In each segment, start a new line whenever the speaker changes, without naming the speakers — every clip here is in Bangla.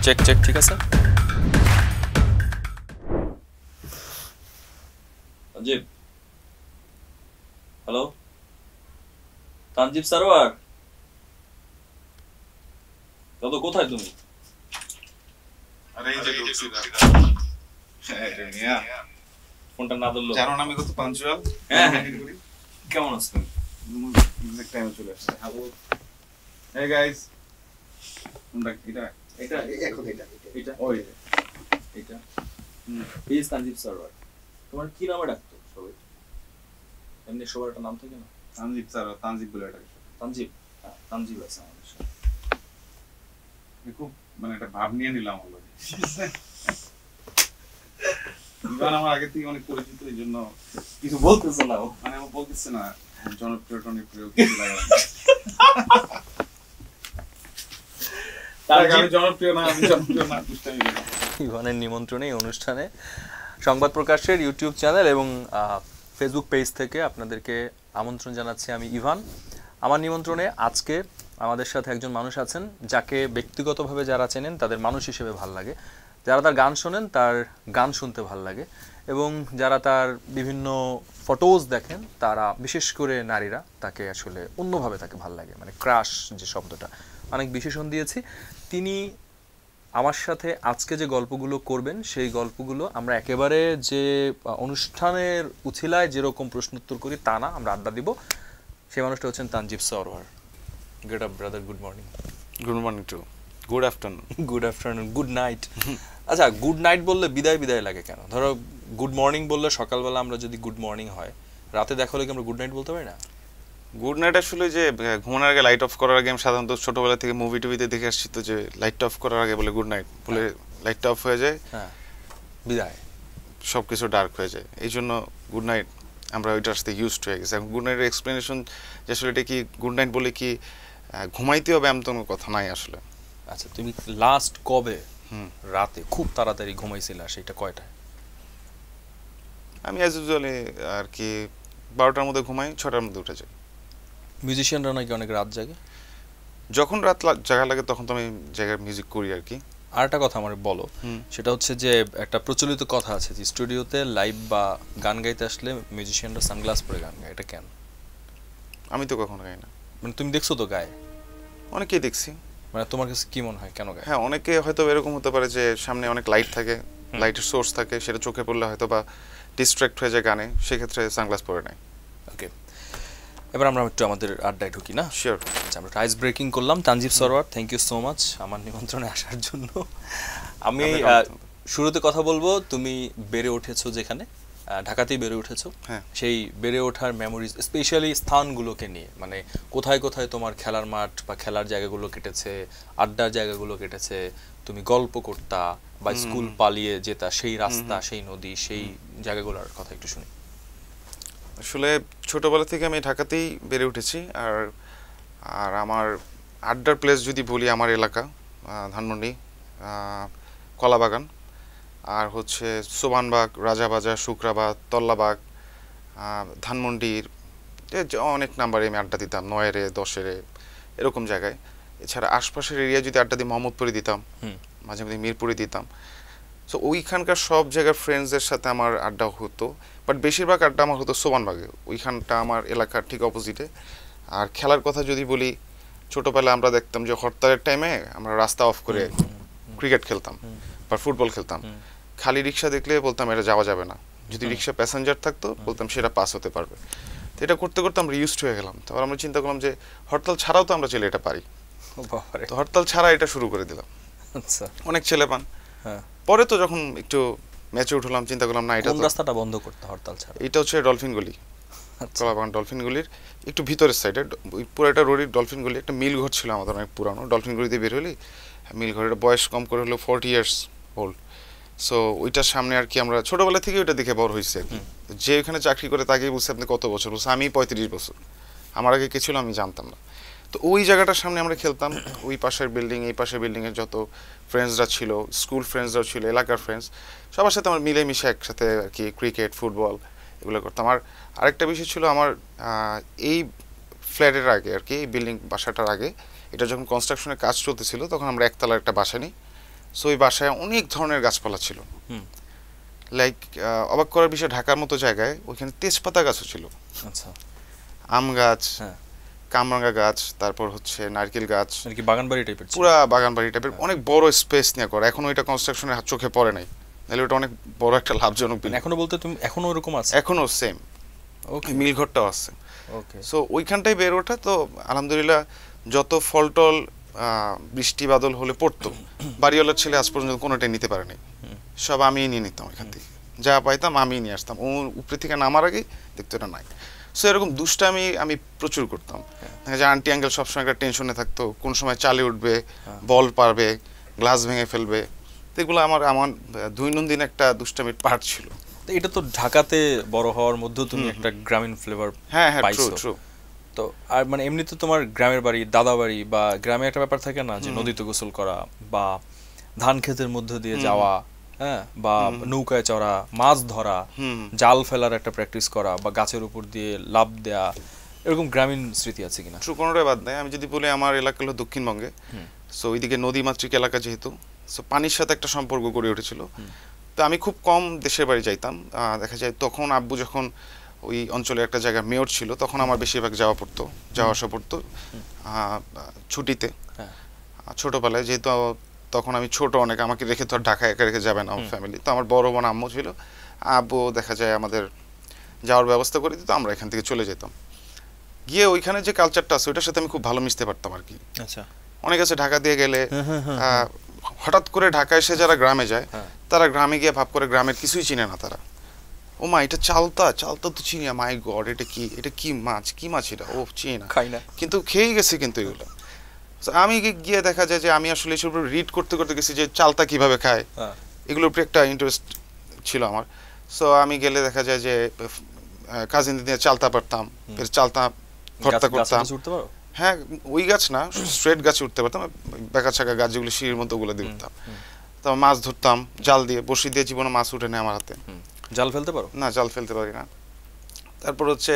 চেক চেক ঠিক আছে তানজিব হ্যালো তানজিব সারোয়ার দাদু কোথায় তুমি
আরে এই যে
ফোনটা না ধরলো
জানো না আমি কত পাঞ্চুয়াল
হ্যাঁ কেমন আছেন
এক্সাক্ট টাইমে চলে আসছে হ্যালো হে গাইস এটা
এটা
এখন
এটা
ওই
এটা প্লিজ তানজিব সারোয়ার তোমার কি নামে ডাকতো সবাই এমনি সবার একটা নাম থাকে না
তানজিব স্যার তানজিব বলে এটা
তানজিব তানজিব আছে আমাদের সাথে
খুব মানে একটা ভাব নিয়ে নিলাম অলরেডি ইভান আমার আগে থেকে অনেক পরিচিত এই জন্য
কিছু বলতেছ না
মানে আমি বলতেছি না জনপ্রিয় টনপ্রিয় কিছু লাগে না আমি জনপ্রিয় না দুষ্টামি করি
ইভানের নিমন্ত্রণে এই অনুষ্ঠানে সংবাদ প্রকাশের ইউটিউব চ্যানেল এবং ফেসবুক পেজ থেকে আপনাদেরকে আমন্ত্রণ জানাচ্ছি আমি ইভান আমার নিমন্ত্রণে আজকে আমাদের সাথে একজন মানুষ আছেন যাকে ব্যক্তিগতভাবে যারা চেনেন তাদের মানুষ হিসেবে ভাল লাগে যারা তার গান শোনেন তার গান শুনতে ভাল লাগে এবং যারা তার বিভিন্ন ফটোজ দেখেন তারা বিশেষ করে নারীরা তাকে আসলে অন্যভাবে তাকে ভাল লাগে মানে ক্রাশ যে শব্দটা অনেক বিশেষণ দিয়েছি তিনি আমার সাথে আজকে যে গল্পগুলো করবেন সেই গল্পগুলো আমরা একেবারে যে অনুষ্ঠানের উছিলায় যেরকম প্রশ্নোত্তর করি তা না আমরা আড্ডা দিব সেই মানুষটা হচ্ছেন Tanjib Sarwar get up brother good morning
good morning to good afternoon
good afternoon good night আচ্ছা গুড নাইট বললে বিদায় বিদায় লাগে কেন ধরো গুড মর্নিং বললে সকালবেলা আমরা যদি গুড মর্নিং হয় রাতে দেখা হলে কি আমরা গুড নাইট বলতে পারি না
গুড নাইট আসলে যে ঘুমানোর আগে লাইট অফ করার আগে আমি সাধারণত ছোটবেলা থেকে মুভি টুভিতে দেখে আসছি তো যে লাইটটা অফ করার আগে বলে গুড নাইট বলে লাইটটা অফ হয়ে যায়
হ্যাঁ বিদায়
সব কিছু ডার্ক হয়ে যায় এই জন্য গুড নাইট আমরা ওইটার সাথে ইউজড হয়ে গেছি এখন গুড নাইটের এক্সপ্লেনেশন যে আসলে এটা কি গুড নাইট বলে কি ঘুমাইতে হবে এমন কোনো কথা নাই আসলে
আচ্ছা তুমি লাস্ট কবে রাতে খুব তাড়াতাড়ি ঘুমাইছিলা সেটা কয়টায়
আমি অ্যাজ ইউজুয়ালি আর কি 12টার মধ্যে ঘুমাই 6টার মধ্যে উঠে যাই
মিউজিশিয়ানরা নাকি অনেক রাত জাগে
যখন রাত জাগা লাগে তখন তো আমি জায়গায় মিউজিক করি আর কি
আর একটা কথা আমার বলো সেটা হচ্ছে যে একটা প্রচলিত কথা আছে যে স্টুডিওতে লাইভ বা গান গাইতে আসলে মিউজিশিয়ানরা সানগ্লাস পরে গান গায় এটা কেন
আমি তো কখনো গাই না
মানে তুমি দেখছো তো গায়
অনেকেই দেখছি
মানে তোমার কাছে কি মনে হয় কেন গায়
হ্যাঁ অনেকে হয়তো এরকম হতে পারে যে সামনে অনেক লাইট থাকে লাইটের সোর্স থাকে সেটা চোখে পড়লে হয়তো বা ডিস্ট্র্যাক্ট হয়ে যায় গানে সেক্ষেত্রে সানগ্লাস পরে নেয়
ওকে এবার আমরা একটু আমাদের আড্ডায় ঢুকি না
শিওর
আচ্ছা আমরা আইস ব্রেকিং করলাম Tanzib Sarwar thank you so much আমার নিমন্ত্রণে আসার জন্য আমি শুরুতে কথা বলবো তুমি বেড়ে উঠেছো যেখানে ঢাকাতেই বেড়ে উঠেছো সেই বেড়ে ওঠার মেমোরিজ স্পেশালি স্থানগুলোকে নিয়ে মানে কোথায় কোথায় তোমার খেলার মাঠ বা খেলার জায়গাগুলো কেটেছে আড্ডার জায়গাগুলো কেটেছে তুমি গল্প করতা বা স্কুল পালিয়ে যেতা সেই রাস্তা সেই নদী সেই জায়গাগুলোর কথা একটু শুনি
আসলে ছোটবেলা থেকে আমি ঢাকাতেই বেড়ে উঠেছি আর আর আমার আড্ডার প্লেস যদি বলি আমার এলাকা ধানমন্ডি কলাবাগান আর হচ্ছে সোবানবাগ রাজাবাজার শুক্রাবাদ তল্লাবাগ ধানমন্ডির অনেক নাম্বারে আমি আড্ডা দিতাম 9-এ 10-এ এরকম জায়গায় এছাড়া আশপাশের এরিয়া যদি আড্ডা দিই মোহাম্মদপুরে দিতাম মাঝে মাঝে মিরপুরে দিতাম সো ওইখানকার সব জায়গার ফ্রেন্ডসদের সাথে আমার আড্ডা হতো বাট বেশিরভাগ আড্ডা আমার হতো সোবানবাগে ওইখানটা আমার এলাকার ঠিক অপোজিটে আর খেলার কথা যদি বলি ছোটোবেলায় আমরা দেখতাম যে হরতালের টাইমে আমরা রাস্তা অফ করে ক্রিকেট খেলতাম বা ফুটবল খেলতাম খালি রিক্সা দেখলে বলতাম এটা যাওয়া যাবে না যদি রিক্সা প্যাসেঞ্জার থাকতো বলতাম সেটা পাস হতে পারবে তো এটা করতে করতে আমরা ইউজড হয়ে গেলাম তারপর আমরা চিন্তা করলাম যে হরতাল ছাড়াও তো আমরা চলে এটা পারি তো হরতাল ছাড়া এটা শুরু করে দিলাম
আচ্ছা
অনেক ছেলে পান পরে তো যখন একটু ম্যাচে উঠলাম চিন্তা করলাম না এটা
রাস্তাটা বন্ধ করতে হরতাল ছাড়া
এটা হচ্ছে ডলফিন গলি কলাবাগান ডলফিন গলির একটু ভিতরের সাইডে পুরো একটা রোডের ডলফিন গলি একটা মিল ঘর ছিল আমাদের অনেক পুরানো ডলফিন গলিতে বের হলি মিল ঘরের বয়স কম করে হলো 40 ইয়ার্স ওল্ড সো ওইটার সামনে আর কি আমরা ছোটবেলা থেকে ওইটা দেখে বড় হয়েছে আর কি যে ওইখানে চাকরি করে তাকেই বলছে আপনি কত বছর বলছে আমি 35 বছর আমার আগে কে ছিল আমি জানতাম না তো ওই জায়গাটার সামনে আমরা খেলতাম ওই পাশের বিল্ডিং এই পাশের বিল্ডিংয়ের যত ফ্রেন্ডসরা ছিল স্কুল ফ্রেন্ডসরাও ছিল এলাকার ফ্রেন্ডস সবার সাথে আমার মিলেমিশে একসাথে আর কি ক্রিকেট ফুটবল এগুলো করতাম আর আরেকটা বিষয় ছিল আমার এই ফ্ল্যাটের আগে আর কি এই বিল্ডিং বাসাটার আগে এটা যখন কনস্ট্রাকশনের কাজ চলতেছিল তখন আমরা একতলার একটা বাসা নিই সো ওই বাসায় অনেক ধরনের গাছপালা ছিল,
হুম।
লাইক অবাক করার বিষয় ঢাকার মতো জায়গায় ওইখানে তেজপাতা গাছও ছিল,
আচ্ছা,
আম গাছ,
হ্যাঁ,
কামরাঙ্গা গাছ, তারপর হচ্ছে নারকেল গাছ,
মানে কি বাগান বাড়ি টাইপের ছিল?
পুরা বাগান বাড়ি টাইপের, অনেক বড় স্পেস নিয়ে করা। এখনো এটা কনস্ট্রাকশনের চোখে পড়ে নাই, নাহলে ওটা অনেক বড় একটা লাভজনক
মানে
building।
এখনো বলতে তুমি এখনো ওরকম আছে?
এখনো সেম,
ওকে,
মিলঘরটাও আছে।
ওকে,
সো ওইখানটাই বের ওঠা, তো আলহামদুলিল্লাহ যত ফল টল বৃষ্টি বাদল হলে পড়তো, বাড়িওয়ালার ছেলে আজ পর্যন্ত কোনোটাই নিতে পারেনি, সব আমিই নিয়ে নিতাম এখান থেকে, যা পাইতাম আমিই নিয়ে আসতাম, ও উপরে থেকে নামার আগেই দেখতো এটা নাই। সো এরকম দুষ্টামি আমি প্রচুর করতাম। দেখা যায় আন্টি আঙ্কেল সবসময় একটা টেনশনে থাকতো, কোন সময় চালে উঠবে, বল পারবে, গ্লাস ভেঙে ফেলবে, তো এগুলো আমার আমার দৈনন্দিন একটা দুষ্টামির পার্ট ছিল।
তো এটা তো ঢাকাতে বড় হওয়ার মধ্যেও তুমি একটা গ্রামীণ ফ্লেভার
হ্যাঁ হ্যাঁ, ট্রু
পাইছো।
ট্রু।
তো আর মানে এমনিতে তোমার গ্রামের বাড়ি, দাদা বাড়ি বা গ্রামে একটা ব্যাপার থাকে না যে নদীতে গোসল করা বা ধান ক্ষেতের মধ্যে দিয়ে যাওয়া, হ্যাঁ, বা নৌকায় চড়া, মাছ ধরা, জাল ফেলার একটা প্র্যাকটিস করা বা গাছের উপর দিয়ে লাফ দেয়া, এরকম গ্রামীণ স্মৃতি আছে কিনা?
ট্রু, কোনোটাই বাদ নাই। আমি যদি বলি আমার এলাকা হলো দক্ষিণবঙ্গে, সো ওইদিকে নদীমাতৃক এলাকা যেহেতু, সো পানির সাথে একটা সম্পর্ক গড়ে উঠেছিল। তো আমি খুব কম দেশের বাড়ি যাইতাম। দেখা যায় তখন আব্বু যখন ওই অঞ্চলে একটা জায়গায় মেয়র ছিল, তখন আমার বেশিরভাগ যাওয়া আসা পড়তো ছুটিতে,
হ্যাঁ,
ছোটোবেলায়। যেহেতু তখন আমি ছোট অনেক, আমাকে রেখে তো আর ঢাকায় একা রেখে যাবে না আমার ফ্যামিলি। তো আমার বড় বোন আম্মু ছিল, আব্বু দেখা যায় আমাদের যাওয়ার ব্যবস্থা করে দিত, আমরা এখান থেকে চলে যেতাম। গিয়ে ওইখানে যে কালচারটা আছে ওইটার সাথে আমি খুব ভালো মিশতে পারতাম আর কি।
আচ্ছা,
অনেক আছে ঢাকা দিয়ে গেলে হঠাৎ করে ঢাকা এসে যারা গ্রামে যায়, তারা গ্রামে গিয়ে ভাব করে গ্রামের কিছুই চিনে না তারা। ও মা, এটা চালতা তো চিনি, মাই গড, এটা কি মাছ, এটা, ও চিনি না,
খাই না,
কিন্তু খেয়েই গেছে কিন্তু এগুলো। আমি গিয়ে দেখা যায় যে আমি আসলে এসব রিড করতে করতে গেছি যে চালতা কিভাবে খায়, এগুলোর উপরে একটা ইন্টারেস্ট ছিল আমার। সো আমি গেলে দেখা যায় যে কাজিন দিয়ে চালতা পারতাম, ফের চালতা ভর্তা করতাম। হ্যাঁ, ওই গাছ না, স্ট্রেট গাছে উঠতে পারতাম, বেকা ছাকা গাছ যেগুলো সিঁড়ির মতো ওগুলো দিয়ে উঠতাম। তারপর মাছ ধরতাম জাল দিয়ে, বড়শি দিয়ে জীবনে মাছ উঠে নেয় আমার হাতে।
জাল ফেলতে পারো? না,
জাল ফেলতে পারি না। তারপর হচ্ছে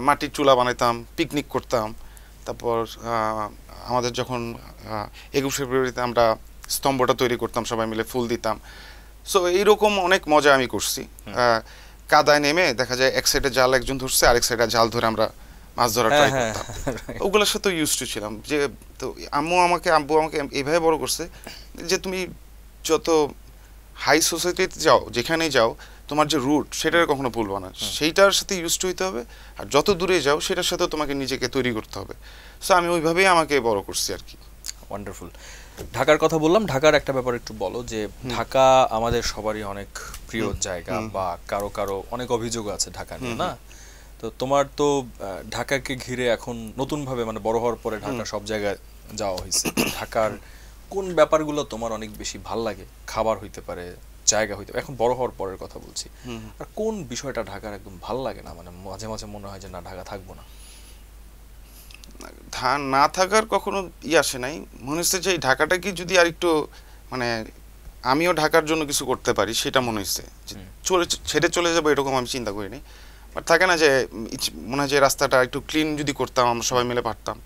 মাটির চুলা বানাইতাম, পিকনিক করতাম। তারপর আমাদের যখন 21শে ফেব্রুয়ারিতে আমরা স্তম্ভটা তৈরি করতাম, সবাই মিলে ফুল দিতাম। সো এইরকম অনেক মজা আমি করছি। কাদায় নেমে দেখা যায় এক সাইডে জাল একজন ধরছে, আরেক সাইডে জাল ধরে আমরা মাছ ধরা ট্রাই করতাম। ওগুলোর সাথে ইউজ টু ছিলাম। যে তো আব্বু আমাকে এইভাবে বড় করছে যে তুমি যত হাই সোসাইটিতে যাও, যেখানেই যাও, তোমার যে রুট সেটা কখনো ভুলবো না, সেইটার সাথে ইউজ টু হইতে হবে। আর যত দূরে যাও সেটার সাথে তোমাকে নিজেকে তৈরি করতে হবে। সো আমি ওইভাবেই আমাকে বড় করছি আর কি।
ওয়ান্ডারফুল। ঢাকার কথা বললাম, ঢাকার একটা ব্যাপার একটু বলো যে ঢাকা আমাদের সবারই অনেক প্রিয় জায়গা, বা কারো কারো অনেক অভিযোগ আছে ঢাকা নিয়ে, না? তো তোমার তো ঢাকাকে ঘিরে এখন নতুনভাবে মানে বড় হওয়ার পরে ঢাকা সব জায়গায় যাওয়া হয়েছে। ঢাকার কোন ব্যাপারগুলো তোমার অনেক বেশি ভাল লাগে? খাবার হইতে পারে, জায়গা হইতে পারে, এখন বড় হওয়ার পরের কথা বলছি। আর কোন বিষয়টা ঢাকার একদম ভাল লাগে না, মানে মাঝে মাঝে মনে হয় যে না, ঢাকা থাকবো না?
না থাকার কখনো আসে নাই, মনে হচ্ছে যে এই ঢাকাটাকে যদি আর একটু মানে আমিও ঢাকার জন্য কিছু করতে পারি, সেটা মনে হচ্ছে। ছেড়ে চলে যাবো এরকম আমি চিন্তা করিনি। বাট থাকে না যে মনে হয় যে রাস্তাটা একটু ক্লিন যদি করতাম, আমরা সবাই মিলে পারতাম।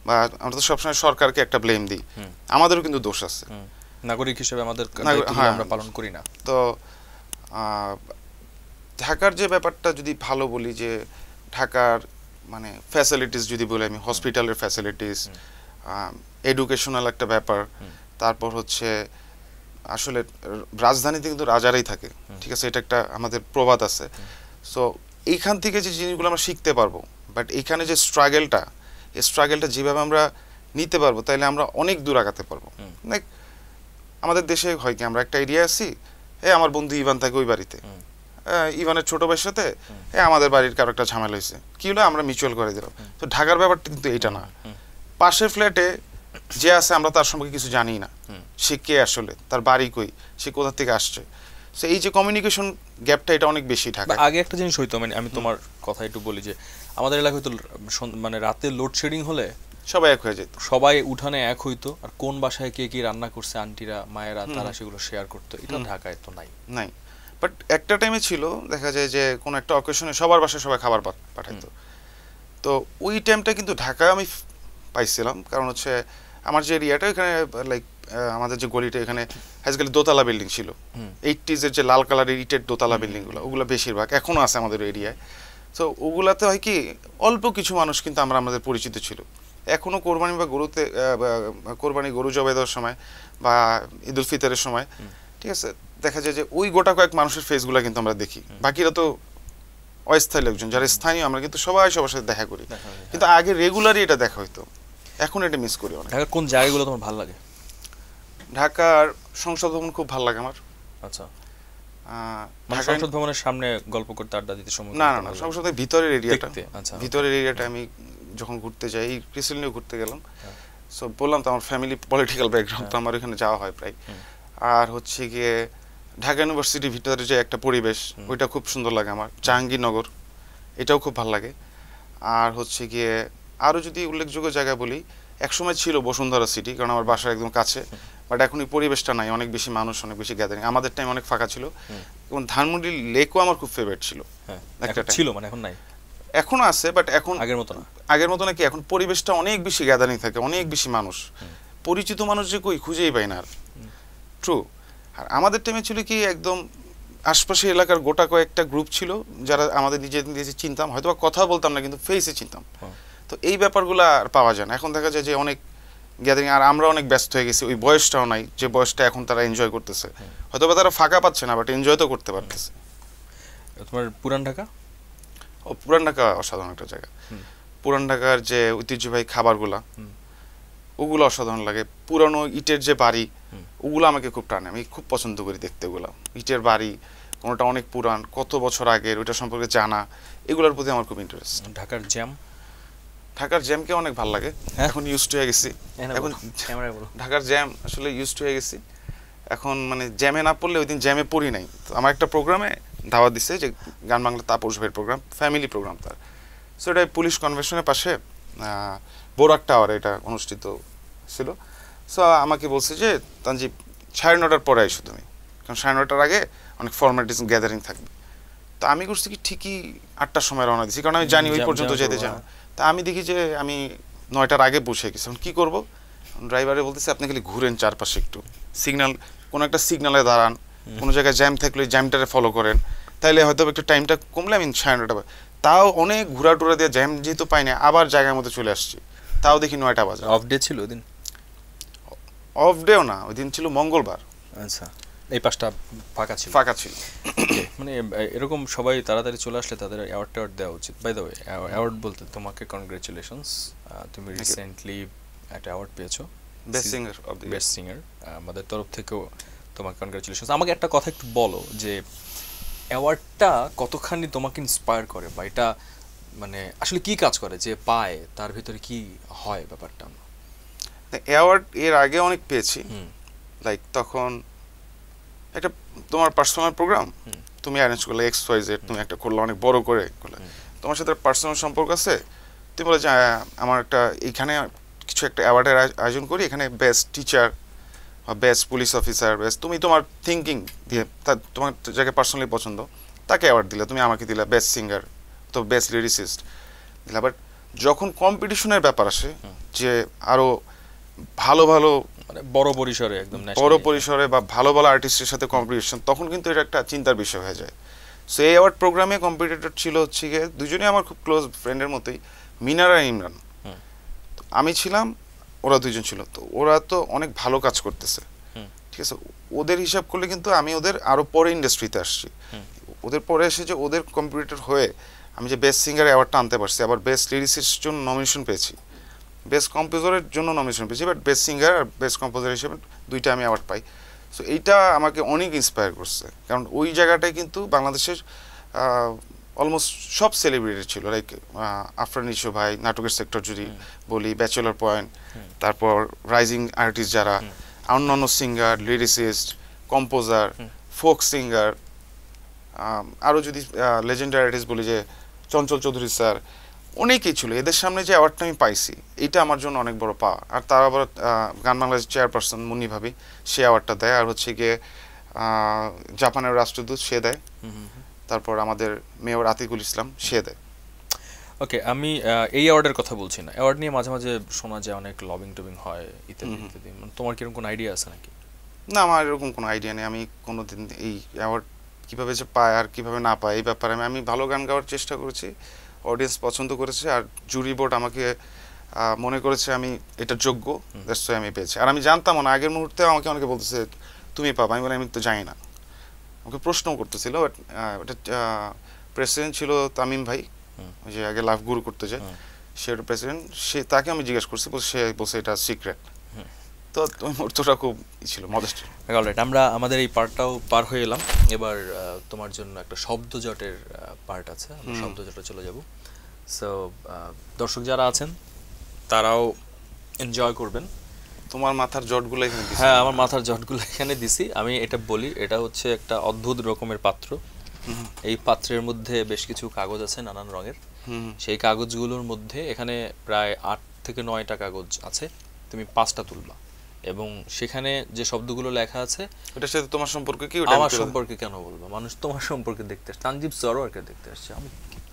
বা আমরা তো সবসময় সরকারকে একটা ব্লেম দিই, আমাদেরও কিন্তু দোষ আছে,
নাগরিক হিসেবে আমাদের আমরা পালন করি না।
তো ঢাকার যে ব্যাপারটা যদি ভালো বলি, যে ঢাকার মানে ফ্যাসিলিটিস যদি বলি আমি, হসপিটালের ফ্যাসিলিটিস, এডুকেশনাল একটা ব্যাপার। তারপর হচ্ছে আসলে রাজধানীতে কিন্তু রাজারাই থাকে, ঠিক আছে, এটা একটা আমাদের প্রবাদ আছে। সো এইখান থেকে যে জিনিসগুলো আমরা শিখতে পারবো, বাট এইখানে যে স্ট্রাগলটা, এই স্ট্রাগলটা যেভাবে আমরা নিতে পারবো, তাইলে আমরা অনেক দূর আগাতে পারবো। লাইক আমাদের দেশে হয় কি, আমরা একটা এরিয়া আছি, আমার বন্ধু ইভান থাকে ওই বাড়িতে, ইভানের ছোট ভাইয়ের সাথে আমাদের বাড়ির কারো একটা ঝামেলা হয়েছে, কি হলো, আমরা মিউচুয়াল করে দিলাম। তো ঢাকার ব্যাপারটা কিন্তু এইটা না। পাশের ফ্ল্যাটে যে আছে আমরা তার সম্পর্কে কিছু জানি না, সে কে আসলে, তার বাড়ি কই, সে কোথা থেকে আসছে। সো এই যে কমিউনিকেশন গ্যাপটা, এটা অনেক বেশি ঢাকা।
আগে একটা জিনিস হইতো, মানে আমি তোমার কথা একটু বলি যে আমাদের এলাকায় তো মানে রাতে লোডশেডিং হলে
সবাই এক হয়ে যেত,
সবাই উঠানে এক হইতো, আর কোন বাসায় কে কি রান্না করছে আন্টিরা মায়েরা তারা সেগুলো শেয়ার করতো। এটা ঢাকায় তো নাই।
বাট একটা টাইমে ছিল, দেখা যায় যে কোনো একটা অকেশনে সবার বাসায় সবাই খাবার পাঠাইতো। তো ওই টাইমটা কিন্তু ঢাকায় আমি পাইছিলাম, কারণ হচ্ছে আমার যে এরিয়াটা, এখানে লাইক আমাদের যে গলিটা এখানে আজকাল দোতলা বিল্ডিং ছিল, 80s এর যে লাল কালারের ইটের দোতলা বিল্ডিংগুলো, ওগুলো বেশিরভাগ এখনও আছে আমাদের এরিয়ায়। তো ওগুলাতে হয় কি অল্প কিছু মানুষ কিন্তু আমাদের পরিচিত ছিল। এখনও কোরবানি বা কোরবানি গরু জবাই দেওয়ার সময় বা ঈদ উল ফিতরের সময়, ঠিক আছে, দেখা যায় যে ওই গোটা কয়েক মানুষের ফেসগুলো কিন্তু আমরা দেখি, বাকিরা তো অস্থায়ী লোকজন। যারা স্থানীয় আমরা কিন্তু সবাই সবার সাথে দেখা করি, কিন্তু আগে রেগুলারই এটা দেখা হইতো, এখন এটা মিস করি অনেক।
ঢাকার কোন জায়গাগুলো তোমার ভালো লাগে?
ঢাকার সংসদ ভবন খুব ভালো লাগে আমার।
আচ্ছা, সংসদ ভবনের সামনে গল্প করতে, আড্ডা দিতে সময়?
না না না, সংসদের ভিতরের এরিয়াটা,
আচ্ছা,
ভিতরের এরিয়াটা আমি যখন ঘুরতে যাই, রিসেন্টলি ঘুরতে গেলাম, সো বললাম তো আমার ফ্যামিলি পলিটিক্যাল ব্যাকগ্রাউন্ড, তো আমার ওখানে যাওয়া হয় প্রায়। আর হচ্ছে গিয়ে ঢাকা ইউনিভার্সিটির ভিতরে যে একটা পরিবেশ, ওইটা খুব সুন্দর লাগে আমার। জাহাঙ্গীরনগর, এটাও খুব ভালো লাগে। আর হচ্ছে গিয়ে আরও যদি উল্লেখযোগ্য জায়গা বলি, একসময় ছিল বসুন্ধরা সিটি, কারণ আমার বাসার একদম কাছে, বাট এখন এই পরিবেশটা নাই, অনেক বেশি মানুষ, অনেক বেশি গ্যাদারিং। আমাদের টাইম অনেক ফাঁকা ছিল, এবং ধানমন্ডি লেকও আমার খুব ফেভারিট ছিল একটা
ছিল, মানে এখন নাই।
এখনো আছে, বাট এখন
আগের মতো না।
আগের মতো নাকি, এখন পরিবেশটা অনেক বেশি গ্যাদারিং থাকে, অনেক বেশি মানুষ, পরিচিত মানুষ যে কই খুঁজেই পাই না আর। ট্রু। আর আমাদের টাইমে ছিল কি একদম আশপাশের এলাকার গোটা কয়েকটা গ্রুপ ছিল, যারা আমাদের নিজে চিনতাম, হয়তো কথা বলতাম না, কিন্তু ফেসে চিনতাম। তো এই ব্যাপারগুলো আর পাওয়া যায় না। এখন দেখা যায় যে অনেক গ্যাদারিং, আর আমরা অনেক ব্যস্ত হয়ে গেছি, ওই বয়সটাও নাই যে বয়সটা এখন তারা এনজয় করতেছে। হয়তো বা তারা ফাঁকা পাচ্ছে না, বাট এনজয় তো করতে পারতেছে।
তোমার পুরান ঢাকা?
ও, পুরান ঢাকা অসাধারণ একটা জায়গা। পুরান ঢাকার যে ঐতিহ্যবাহী খাবারগুলা, ওগুলো অসাধারণ লাগে। পুরানো ইটের যে বাড়ি, ওগুলো আমাকে খুব টানে, আমি খুব পছন্দ করি দেখতে। ওগুলো ইটের বাড়ি, কোনোটা অনেক পুরান, কত বছর আগের, ওইটা সম্পর্কে জানা, এগুলোর প্রতি আমার খুব ইন্টারেস্ট।
ঢাকার জ্যাম?
ঢাকার জ্যামকে অনেক ভালো লাগে, এখন ইউজড হয়ে গেছি। এখন ঢাকার জ্যাম আসলে ইউজড হয়ে গেছি এখন, মানে জ্যামে না পড়লে, ওই দিন জ্যামে পড়ি নাই। তো আমার একটা প্রোগ্রামে দাওয়াত দিছে, যে গান বাংলা তাপস ভাইয়ের প্রোগ্রাম, ফ্যামিলি প্রোগ্রাম তার। সো এটা পুলিশ কনভেনশনের পাশে বোরাক টাওয়ারে এটা অনুষ্ঠিত ছিল। সো আমাকে বলছে যে তানজিব 9:30 পরে আইসো তুমি, কারণ 9:30 আগে অনেক ফর্মালিটিস গ্যাদারিং থাকবে। তো আমি করছি কি, ঠিকই 8টার সময় রওনা দিছি, কারণ আমি জানি ওই পর্যন্ত যেতে চাই। তা আমি দেখি যে আমি 9টার আগে বসে গেছি। এখন কী করবো, ড্রাইভারে বলতেছে আপনি খালি ঘুরেন চারপাশে, একটু সিগন্যাল, কোনো একটা সিগন্যালে দাঁড়ান, কোনো জায়গায় জ্যাম থাকলে জ্যামটারে ফলো করেন, তাইলে হয়তো একটু টাইমটা কমলে আমি 9:30। তাও অনেক ঘোরা টোরা দিয়ে জ্যাম যেহেতু পাই না, আবার জায়গার মধ্যে চলে আসছি, তাও দেখি 9টা বাজে।
অফ ডে ছিল ওই দিন?
অফ ডেও না, ওই দিন ছিল মঙ্গলবার।
আচ্ছা, এই পাশটা ফাঁকা ছিল?
ফাঁকা ছিল।
মানে এরকম সবাই তাড়াতাড়ি চলে আসলে তাদের অ্যাওয়ার্ড দেওয়া উচিত। বাই দ্য ওয়ে, অ্যাওয়ার্ড বলতে তোমাকে কনগ্রেচুলেশনস, তুমি রিসেন্টলি একটা অ্যাওয়ার্ড পেয়েছো,
best singer of the
best singer. আমাদের তরফ থেকেও তোমাকে কনগ্রেচুলেশনস। আমাকে একটা কথা একটু বলো, যে অ্যাওয়ার্ডটা কতখানি তোমাকে ইন্সপায়ার করে, বা এটা মানে আসলে কি কাজ করে, যে পায় তার ভিতরে কি হয় ব্যাপারটা?
অ্যাওয়ার্ড এর আগে অনেক পেয়েছি, লাইক তখন একটা তোমার পার্সোনাল প্রোগ্রাম তুমি অ্যারেঞ্জ করলে, XYZ তুমি একটা করলে, অনেক বড় করে করলে, তোমার সাথে পার্সোনাল সম্পর্ক আছে, তুমি বলে যে আমার একটা এইখানে কিছু একটা অ্যাওয়ার্ডের আয়োজন করি, এখানে বেস্ট টিচার বা বেস্ট পুলিশ অফিসার, বেস্ট, তুমি তোমার থিঙ্কিং দিয়ে তোমার যাকে পার্সোনালি পছন্দ তাকে অ্যাওয়ার্ড দিলা, তুমি আমাকে দিলা বেস্ট সিঙ্গার, তো বেস্ট লিরিসিস্ট দিলা। বাট যখন কম্পিটিশনের ব্যাপার আসে, যে আরও ভালো ভালো,
মানে বড় পরিসরে, একদম
বড় পরিসরে বা ভালো ভালো আর্টিস্টের সাথে কম্পিটিশন, তখন কিন্তু এটা একটা চিন্তার বিষয় হয়ে যায়। সো এই অ্যাওয়ার্ড প্রোগ্রামে কম্পিটিটর ছিল হচ্ছে গিয়ে দুজনেই আমার খুব ক্লোজ ফ্রেন্ডের মতোই, মিনার আর ইমরান। আমি ছিলাম, ওরা দুজন ছিল। তো ওরা তো অনেক ভালো কাজ করতেছে, ঠিক আছে, ওদের হিসাব করলে কিন্তু আমি ওদের আরও পরে ইন্ডাস্ট্রিতে আসছি। ওদের পরে এসে যে ওদের কম্পিটিটর হয়ে আমি যে বেস্ট সিঙ্গার অ্যাওয়ার্ডটা আনতে পারছি, আবার বেস্ট লিরিসিস্টের জন্য নমিনেশন পেয়েছি, বেস্ট কম্পোজারের জন্য নমিনেশন পেয়েছি, বাট বেস্ট সিঙ্গার আর বেস্ট কম্পোজার হিসেবে দুইটা আমি অ্যাওয়ার্ড পাই। সো এইটা আমাকে অনেক ইন্সপায়ার করছে, কারণ ওই জায়গাটায় কিন্তু বাংলাদেশের অলমোস্ট সব সেলিব্রিটি ছিল, লাইক আফরান নিশো ভাই, নাটকের সেক্টর যদি বলি, ব্যাচেলর পয়েন্ট, তারপর রাইজিং আর্টিস্ট যারা, অন্যান্য singer, lyricist, composer, folk singer, আরও যদি লেজেন্ডারি আর্টিস্ট বলি যে চঞ্চল চৌধুরী স্যার, অনেকেই ছিল। এদের সামনে যে অ্যাওয়ার্ডটা আমি পাইছি, এইটা আমার জন্য অনেক বড় পাওয়া। আর তার আবার গান বাংলাদেশ চেয়ারপারসন মুন্নি ভাবি, সে অ্যাওয়ার্ডটা দেয়। আর হচ্ছে গিয়ে জাপানের রাষ্ট্রদূত সে দেয়, তারপর আমাদের মেয়র আতিকুল ইসলাম সে দেয়।
ওকে, আমি এই অ্যাওয়ার্ডের কথা বলছি না, অ্যাওয়ার্ড নিয়ে মাঝে মাঝে শোনা যায় অনেক লবিং টবিং হয় ইত্যাদি ইত্যাদি, মানে তোমার কিরকম কোনো আইডিয়া আছে নাকি?
না, আমার এরকম কোনো আইডিয়া নেই। আমি কোনোদিন এই অ্যাওয়ার্ড কীভাবে যে পায় আর কীভাবে না পায় এই ব্যাপারে আমি ভালো গান গাওয়ার চেষ্টা করেছি, অডিয়েন্স পছন্দ করেছে, আর জুরি বোর্ড আমাকে মনে করেছে আমি এটা যোগ্য, দ্যাটস ওয়াই আমি পেয়েছি। আর আমি জানতামও না, আগের মুহূর্তে আমাকে অনেকে বলতেছে তুমি পাবা, আমি বলি আমি তো জানি না। আমাকে প্রশ্নও করতেছিল, বাট ওটা প্রেসিডেন্ট ছিল তামিম ভাই, ওই যে আগে লাভ গুরু করতে যায়, সে ওটা প্রেসিডেন্ট, সে তাকে আমি জিজ্ঞেস করছি, সে বলছে এটা সিক্রেট। তো ওই মুহূর্তটা খুব ছিল মজার।
অলরাইট, আমরা আমাদের এই পার্টটাও পার হয়ে এলাম। এবার তোমার জন্য একটা শব্দজটের পার্ট আছে, আমরা শব্দজটে চলে যাব। সো দর্শক যারা আছেন তারাও এনজয় করবেন।
তোমার মাথার জটগুলো এখানে দিছি?
হ্যাঁ, আমার মাথার জটগুলো এখানে দিছি। আমি এটা বলি, এটা হচ্ছে একটা অদ্ভুত রকমের পাত্র। এই পাত্রের মধ্যে বেশ কিছু কাগজ আছে নানান রঙের। সেই কাগজগুলোর মধ্যে এখানে প্রায় 8 থেকে 9টা কাগজ আছে, তুমি 5টা তুলবা এবং সেখানে যে শব্দগুলো লেখা আছে
ওটার সাথে তোমার সম্পর্ক কি?
আমার সম্পর্কে কেন বলবো? মানুষ তোমার সম্পর্কে দেখতে আসছে, তানজিব সরোয়ারকে দেখতে আসছে।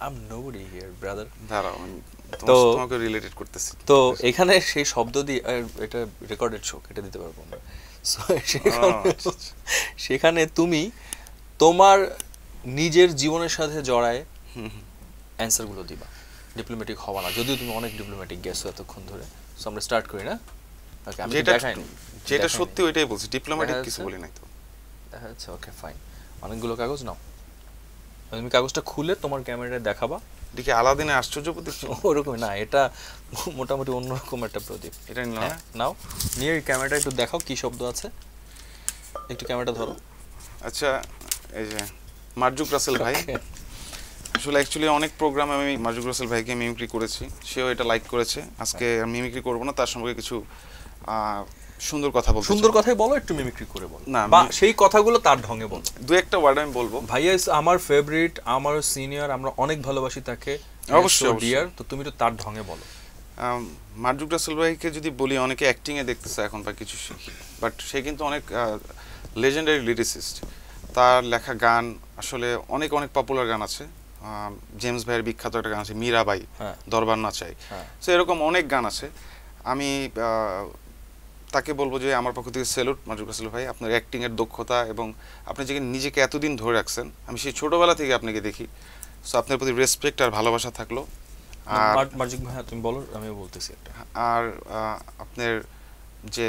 I'm nobody here, brother.
দাঁড়াও, আমি তোমাকে রিলেটেড করতেছি।
তো এখানে সেই শব্দ দিয়ে, এটা রেকর্ডেড শো, এটা দিতে পারবো আমরা। সো সেখানে তুমি তোমার নিজের জীবনের সাথে জড়ায় অ্যান্সারগুলো দিবা, ডিপ্লোম্যাটিক হওয়া না, যদিও তুমি অনেক ডিপ্লোম্যাটিক গেছো এতক্ষণ ধরে। সো আমরা স্টার্ট করি না? ওকে, আমি দেখাইনি,
যেটা সত্যি ওইটাই বলছি, ডিপ্লোম্যাটিক কিছু বলি নাই তো।
দেখা যাচ্ছে? Okay fine. অনেকগুলো কাগজ নাও, তুমি কাগজটা খুলে তোমার ক্যামেরায় দেখাবা।
দেখি আলাদিনে আশ্চর্য প্রদীপ?
ওরকম না, এটা মোটামুটি অন্যরকম একটা প্রদীপ।
এটা নিলাম।
নাও, নিয়ে ক্যামেরাটা একটু দেখাও কি শব্দ আছে, একটু ক্যামেরাটা ধরো।
আচ্ছা, এই যে মার্জুক রাসেল ভাই, আসলে অ্যাকচুয়ালি অনেক প্রোগ্রামে আমি মার্জুক রাসেল ভাইকে মিমিক্রি করেছি, সেও এটা লাইক করেছে। আজকে মিমিক্রি করবো না, তার সম্পর্কে কিছু সুন্দর কথা বলতে।
সুন্দর কথাই বলো, একটু মিমিক্রি করে বলো,
না
বা সেই কথাগুলো তার ঢঙে বলো।
দু একটা ওয়ার্ড আমি বলবো।
ভাইয়া আমার ফেভারিট, আমার সিনিয়র, আমরা অনেক ভালোবাসি তাকে,
অবশ্যই
ডিয়ার। তো তুমি তো তার ঢঙে বলো।
মার্জুক রাসেল ভাইকে যদি বলি, অনেকে অ্যাক্টিংয়ে দেখতেছে এখন বা কিছু শিখি, বাট সে কিন্তু অনেক লেজেন্ডারি লিরিসিস্ট। তার লেখা গান আসলে অনেক অনেক পপুলার গান আছে। জেমস ভাইয়ের বিখ্যাত একটা গান আছে মীরাবাই, দরবার না চাই। সো এরকম অনেক গান আছে। আমি তাকে বলবো যে আমার পক্ষ থেকে স্যালুট মার্জুক রাসেল ভাই, আপনার অ্যাক্টিংয়ের দক্ষতা এবং আপনি যে নিজেকে এতদিন ধরে রাখছেন, আমি সেই ছোটোবেলা থেকে আপনাকে দেখি। সো আপনার প্রতি রেসপেক্ট আর ভালোবাসা থাকলো।
আর মার্জুক ভাই তুমি বলো, আমিও বলতেছি একটা।
আর আপনার যে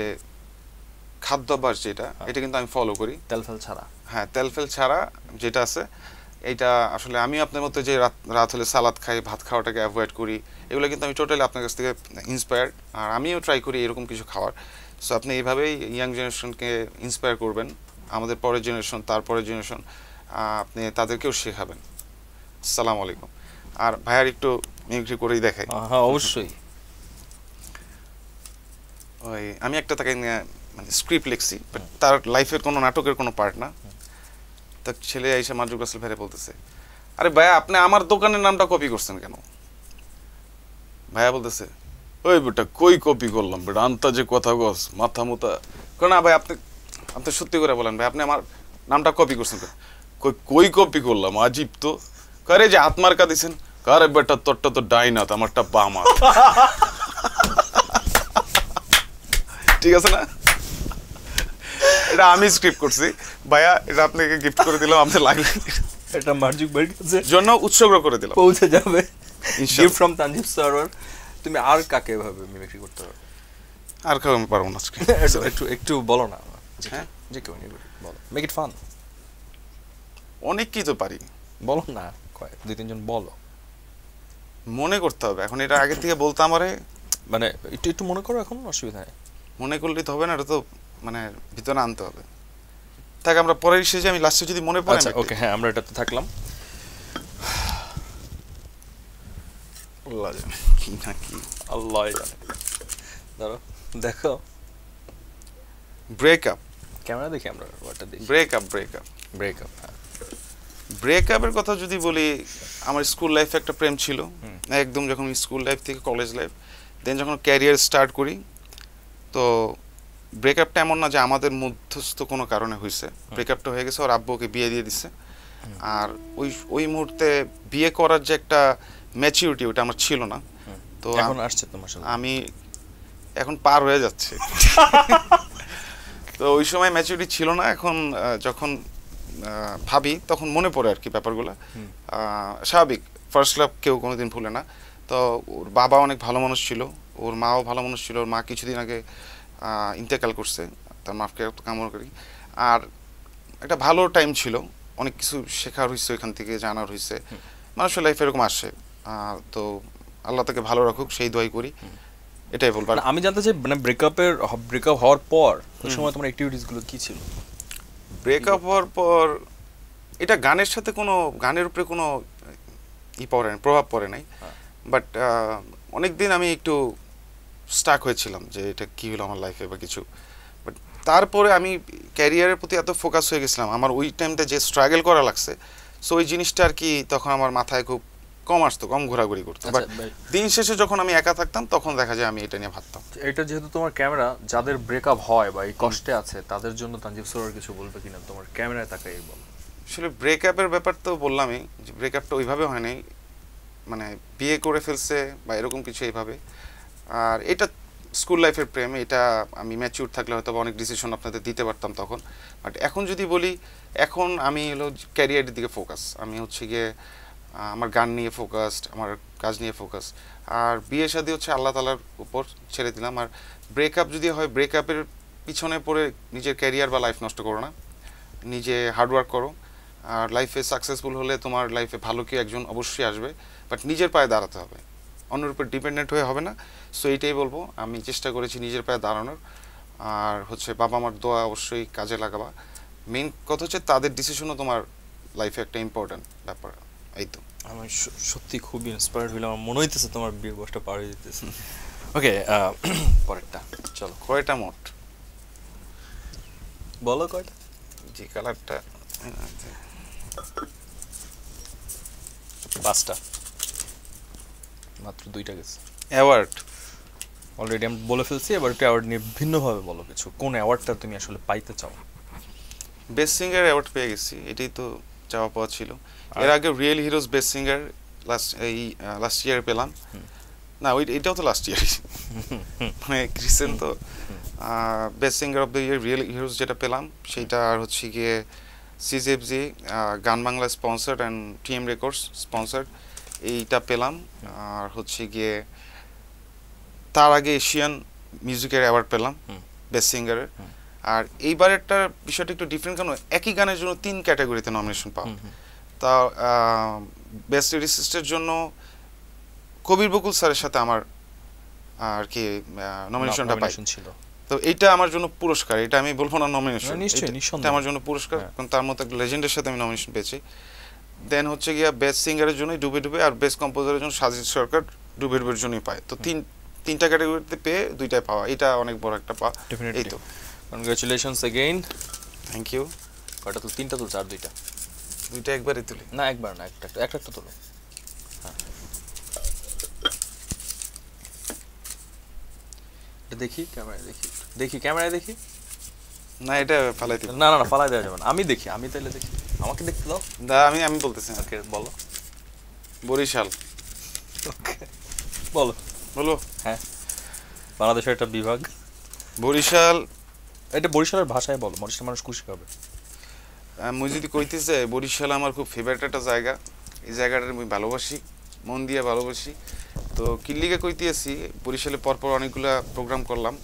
খাদ্যাভ্যাস যেটা, এটা কিন্তু আমি ফলো করি
তেলফেল ছাড়া।
হ্যাঁ, তেলফেল ছাড়া যেটা আছে, এইটা আসলে আমি আপনার মতো যে রাত হলে সালাদ খাই, ভাত খাওয়াটাকে অ্যাভয়েড করি, এগুলো কিন্তু আমি টোটালি আপনার কাছ থেকে ইন্সপায়ার্ড। আর আমিও ট্রাই করি এরকম কিছু খাওয়ার। সো আপনি এইভাবেই ইয়াং জেনারেশনকে ইন্সপায়ার করবেন, আমাদের পরের জেনারেশন, তারপরের জেনারেশন, আপনি তাদেরকেও শেখাবেন। আসসালামু আলাইকুম। আর ভাইয়ার একটু মিমিক্রি করেই দেখাই।
হ্যাঁ অবশ্যই।
ওই আমি একটা তাকে মানে স্ক্রিপ্ট লিখছি, বাট তার লাইফের কোনো নাটকের কোনো পার্ট না। তার ছেলে আইসা মার্জুক রাসেল ভাইরে বলতেছে, আরে ভাইয়া আপনি আমার দোকানের নামটা কপি করছেন কেন? ভাইয়া বলতেছে, ওই বেটা কই কপি করলাম বেটা, আন্তা যে কথা গছ মাথা মোতা। না ভাই, আপনি আপনি সত্যি করে বলেন ভাই, আপনি আমার নামটা কপি করছেন কেন? কই কপি করলাম, আজীব তো। কারে যে হাত মার্কা দিছেন? কারে বেটা তোরটা তো ডাইন হাত, আমারটা বাম হাত। ঠিক আছে না? এটা আমি স্ক্রিপ্ট করছি ভাইয়া, এটা আপনাকে গিফট করে দিলাম। আপনি লাগলে
এটা মার্জুক ভাইয়ের কাছে
জন্য উৎসর্গ করে দিলাম,
পৌঁছে যাবে। Gift from Tanjib Sarwar. তুমি আর কাকে এভাবে মিমিক্রি করতে পারো?
আর কাউ আমি পারবো না।
একটু একটু বলো না। হ্যাঁ, যে কেউ বলো, মেক ইট ফান।
অনেক কি তো পারি,
বলো না, কয়েক 2-3 জন বলো।
মনে করতে হবে এখন, এটা আগে থেকে বলতে আমারে
মানে একটু একটু মনে করো, এখন অসুবিধা নেই।
মনে করলেই তো হবে না, এটা তো মানে ভিতরে আনতে হবে। তাকে আমরা পরের শেষে আমি লাস্টে যদি মনে পড়ে।
আচ্ছা ওকে, হ্যাঁ আমরা এটাতে থাকলাম।
আল্লাহ জানে কি না কি,
আল্লাহ জানে। ধরো দেখো,
ব্রেকআপ।
ক্যামেরা দেখি আমরা ওটা দেখি।
Breakup breakup
breakup. হ্যাঁ,
ব্রেকআপের কথা যদি বলি, আমার স্কুল লাইফে একটা প্রেম ছিল একদম, যখন স্কুল লাইফ থেকে কলেজ লাইফ, দেন যখন ক্যারিয়ার স্টার্ট করি, তো ব্রেকআপটা এমন না যে আমাদের মধ্যস্থ কোনো কারণে হয়েছে। ব্রেকআপটা হয়ে গেছে, ওর আব্বু ওকে বিয়ে দিয়ে দিচ্ছে। আর ওই মুহূর্তে বিয়ে করার যে একটা ম্যাচিউরিটি ওটা আমার ছিল না। তো
এখন আসছে তো মাশাআল্লাহ।
আমি এখন পার হয়ে যাচ্ছে। তো ওই সময় ম্যাচুরিটি ছিল না, এখন যখন ভাবি তখন মনে পড়ে আর কি ব্যাপারগুলো। স্বাভাবিক, ফার্স্ট লাভ কেউ কোনোদিন ভুলে না। তো ওর বাবা অনেক ভালো মানুষ ছিল, ওর মাও ভালো মানুষ ছিল। ওর মা কিছুদিন আগে ইন্তেকাল করছে, তার মাফকে কামনা করি। আর একটা ভালো টাইম ছিল, অনেক কিছু শেখার হয়েছে ওইখান থেকে, জানার হয়েছে। মানুষের লাইফ এরকম আসে, তো আল্লাহ তাকে ভালো রাখুক সেই দোয়াই করি, এটাই বলবো।
আমি জানতে চাই মানে ব্রেকআপ হওয়ার পর ওই সময় তোমার অ্যাক্টিভিটিস গুলো কি ছিল?
ব্রেকআপ হওয়ার পর এটা গানের সাথে কোনো, গানের উপরে কোনো প্রভাব পড়ে নাই, বাট অনেকদিন আমি একটু স্টাক হয়েছিলাম যে এটা কি হলো আমার লাইফে বা কিছু। বাট তারপরে আমি ক্যারিয়ারের প্রতি এত ফোকাস হয়ে গেছিলাম, আমার ওই টাইমটা যে স্ট্রাগল করা লাগছে, সো ওই জিনিসটা আর কি তখন আমার মাথায় খুব কম আসতো, কম ঘোরাঘুরি করতো। বাট দিন শেষে যখন আমি একা থাকতাম তখন দেখা যায় আমি এটা নিয়ে ভাবতাম।
এটা যেহেতু তোমার ক্যামেরা, যাদের ব্রেকআপ হয় বা এই কষ্টে আছে তাদের জন্য তানজিব সরোয়ার কিছু বলবে কিনা তোমার ক্যামেরায় তাকাই বল।
আসলে ব্রেকআপের ব্যাপার তো বললামই, যে ব্রেকআপটা ওইভাবে হয় নাই, মানে বিয়ে করে ফেলছে বা এরকম কিছু এইভাবে। আর এটা স্কুল লাইফের প্রেম, এটা আমি ম্যাচিউর থাকলে হয়তো অনেক ডিসিশন আপনাদের দিতে পারতাম তখন। বাট এখন যদি বলি, এখন আমি হলো ক্যারিয়ারের দিকে ফোকাস, আমি হচ্ছে গিয়ে আমার গান নিয়ে ফোকাসড, আমার কাজ নিয়ে ফোকাস। আর বিয়ে শাদী হচ্ছে আল্লাহ তাআলার উপর ছেড়ে দিলাম। আর ব্রেকআপ যদি হয়, ব্রেকআপের পিছনে পড়ে নিজের ক্যারিয়ার বা লাইফ নষ্ট করো না, নিজে হার্ডওয়ার্ক করো। আর লাইফে সাকসেসফুল হলে তোমার লাইফে ভালো কেউ একজন অবশ্যই আসবে, বাট নিজের পায়ে দাঁড়াতে হবে, অন্যের উপর ডিপেন্ডেন্ট হয়ে হবে না। সো এইটাই বলবো, আমি চেষ্টা করেছি নিজের পায়ে দাঁড়ানোর। আর হচ্ছে বাবা মার দোয়া অবশ্যই কাজে লাগাবা। মেইন কথা হচ্ছে তাদের ডিসিশনও তোমার লাইফে একটা ইম্পর্ট্যান্ট ব্যাপার। এই তো,
আমি সত্যি খুব ইন্সপায়ার্ড হইলাম, আমার মনে হইতেছে তোমার বিয়ের বয়সটা পার হয়ে যেতেছে। ওকে, পরেরটা চলো।
কয়টা মোট
বলো কয়টা?
যে কালারটা
5টা, মাত্র 2টা গেছে।
অ্যাওয়ার্ড
অলরেডি আমি বলে ফেলছি, এবার একটু অ্যাওয়ার্ড নিয়ে ভিন্নভাবে বলো কিছু। কোন অ্যাওয়ার্ডটা তুমি আসলে পাইতে চাও?
বেস্ট সিঙ্গার অ্যাওয়ার্ড পেয়ে গেছি, এটাই তো চাওয়া পাওয়া ছিল। এর আগে real heroes best singer last year পেলাম না, এটাও তো লাস্ট ইয়ার, মানে রিসেন্ট তো। Best singer of the year real heroes যেটা পেলাম, সেইটা আর হচ্ছে গিয়ে সিজেফজি গান Bangla sponsored and TM records sponsored, এইটা পেলাম। আর হচ্ছে গিয়ে তার আগে এশিয়ান মিউজিকের অ্যাওয়ার্ড পেলাম বেস্ট সিঙ্গারের। আর এইবারেরটা বিষয়টা একটু ডিফারেন্ট, কেন একই গানের জন্য 3 ক্যাটাগরিতে নমিনেশন পাওয়া। তা বেস্ট লিরিসিস্টের জন্য কবির বকুল স্যারের সাথে আমার আর কি নমিনেশনটা পাই
ছিল।
তো এইটা আমার জন্য পুরস্কার, এটা আমি বলবো না নমিনেশন,
নিশ্চয়ই
এটা আমার জন্য পুরস্কার, কারণ তার মতো একটা লেজেন্ডের সাথে আমি নমিনেশন পেয়েছি। দেন হচ্ছে গিয়া বেস্ট সিঙ্গারের জন্য ডুবে ডুবে, আর বেস্ট কম্পোজারের জন্য সাজিদ সরকার ডুবে ডুবের জন্যই পায়। তো তিনটা ক্যাটাগরিতে পেয়ে 2টায় পাওয়া, এটা অনেক বড় একটা পাওয়া। এই তো,
কনগ্রাচুলেশনস अगेन।
Thank you.
কয়টা তো? 3টা তুলছ আর 2টা?
2টা একবারই তুলি
না, একবার না, একটা তোলো। হ্যাঁ, এটা দেখি ক্যামেরায়, দেখি ক্যামেরায় দেখি।
না, এটা ফালাই দিই
না, ফালাই দেওয়া যাবে না, আমি দেখি, আমি তাহলে দেখি, আমাকে দেখতে দাও।
আমি বলতেছি।
ওকে, বলো।
বরিশাল।
ওকে, বলো। হ্যাঁ, বাংলাদেশের একটা বিভাগ
বরিশাল।
এটা বরিশালের ভাষায় বলো, বরিশালের মানুষ খুশি হবে।
আমি যদি কইতেছে বরিশাল আমার খুব ফেভারিট একটা জায়গা, এই জায়গাটা আমি ভালোবাসি, মন দিয়ে ভালোবাসি। তো কিল্লিকে কইতেছি, বরিশালে পরপর অনেকগুলা প্রোগ্রাম করলাম।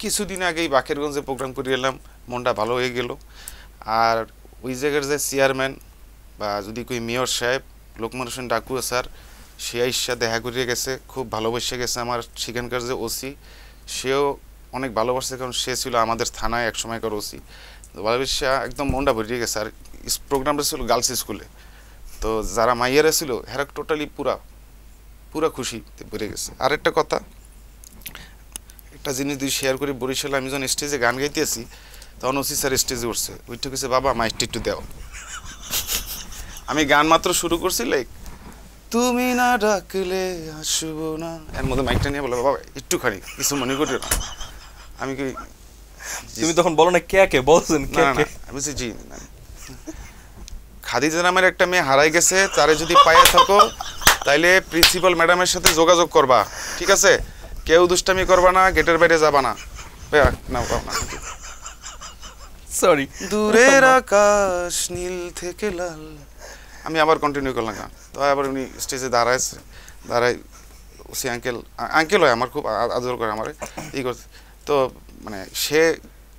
কিছুদিন আগেই বাকেরগঞ্জে প্রোগ্রাম করে এলাম, মনটা ভালো হয়ে গেল। আর ওই জায়গার যে চেয়ারম্যান বা যদি কই মেয়র সাহেব লোকমান হোসেন ডাকুয়া স্যার, সে আইসা দেখা করিয়ে গেছে, খুব ভালোবেসে গেছে। আমার সেখানকার যে ওসি, সেও অনেক ভালোবাসছে, কারণ সে ছিল আমাদের থানায় এক সময়কার ওসি। তো ভালোবেসে একদম মনটা ভরিয়ে গেছে। আর প্রোগ্রামটা ছিল গার্লস স্কুলে, তো যারা মাইয়ারা ছিল হেরা টোটালি পুরা খুশিতে ভরে গেছে। আর একটা কথা, একটা জিনিস যদি শেয়ার করি, বরিশালে আমি যখন স্টেজে গান গাইতেছি, তখন ওসি স্যার স্টেজে উঠছে, ওইটা কিছু বাবা মাইকটা একটু দাও। আমি গান মাত্র শুরু করছি, লাইক তুমি না ডাকলে আসবো না, এর মধ্যে মাইকটা নিয়ে বলে বাবা একটুখানি কিছু মনে করি না। আমি কি,
তুমি তখন বলো না কে বলছেন?
না আমি বলছি জি, খাদিজা নামের একটা মেয়ে হারাই গেছে, তারে যদি পাইয়া থাকো তাইলে প্রিন্সিপাল ম্যাডামের সাথে যোগাযোগ করবা, ঠিক আছে? কেউ দুষ্টামি করবা না, গেটের বাইরে যাবা না। না
সরি।
দূরের আকাশ নীল থেকে লাল। আমি আবার কন্টিনিউ করলাম গান। তো আবার উনি স্টেজে দাঁড়ায় সে আঙ্কেল হয়, আমার খুব আদর করে আমার ই করতে। তো মানে সে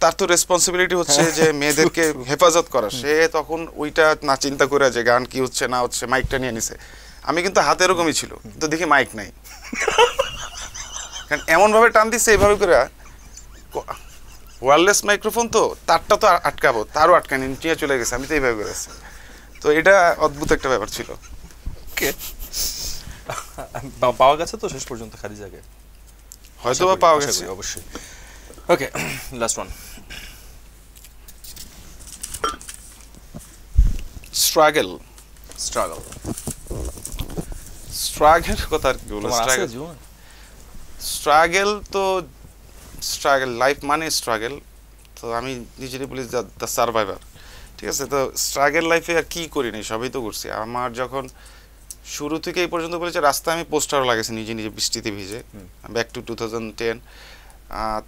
তার তো রেসপন্সিবিলিটি হচ্ছে যে মেয়েদেরকে হেফাজত করা। সে তখন ওইটা না চিন্তা করে যে গান কি হচ্ছে না হচ্ছে, মাইকটা নিয়ে নিছে। আমি কিন্তু হাতে এরকমই ছিল, তো দেখি মাইক নাই, কারণ এমনভাবে টান দিচ্ছে এইভাবে করে, ওয়্যারলেস মাইক্রোফোন তো তারটা তো আটকাবো, তারও আটকানি, নিয়ে চলে গেছে। আমি তো এইভাবে করেছি। তো এটা অদ্ভুত একটা ব্যাপার ছিল।
পাওয়া গেছে তো শেষ পর্যন্ত খাদিজাকে?
হয়তো বা পাওয়া গেছে,
অবশ্যই। ওকে, লাস্ট ওয়ান।
স্ট্রাগল কথা আর কি বলবো। স্ট্রাগল তো স্ট্রাগল, লাইফ মানে স্ট্রাগল। তো আমি নিজেরই বলি দ্য সার্ভাইভার, ঠিক আছে? তো স্ট্রাগল লাইফে আর কি করিনি, সবই তো করছি। আমার যখন শুরু থেকে এই পর্যন্ত বলেছে, রাস্তায় আমি পোস্টারও লাগাইছি নিজে বৃষ্টিতে ভিজে, ব্যাক টু 2010।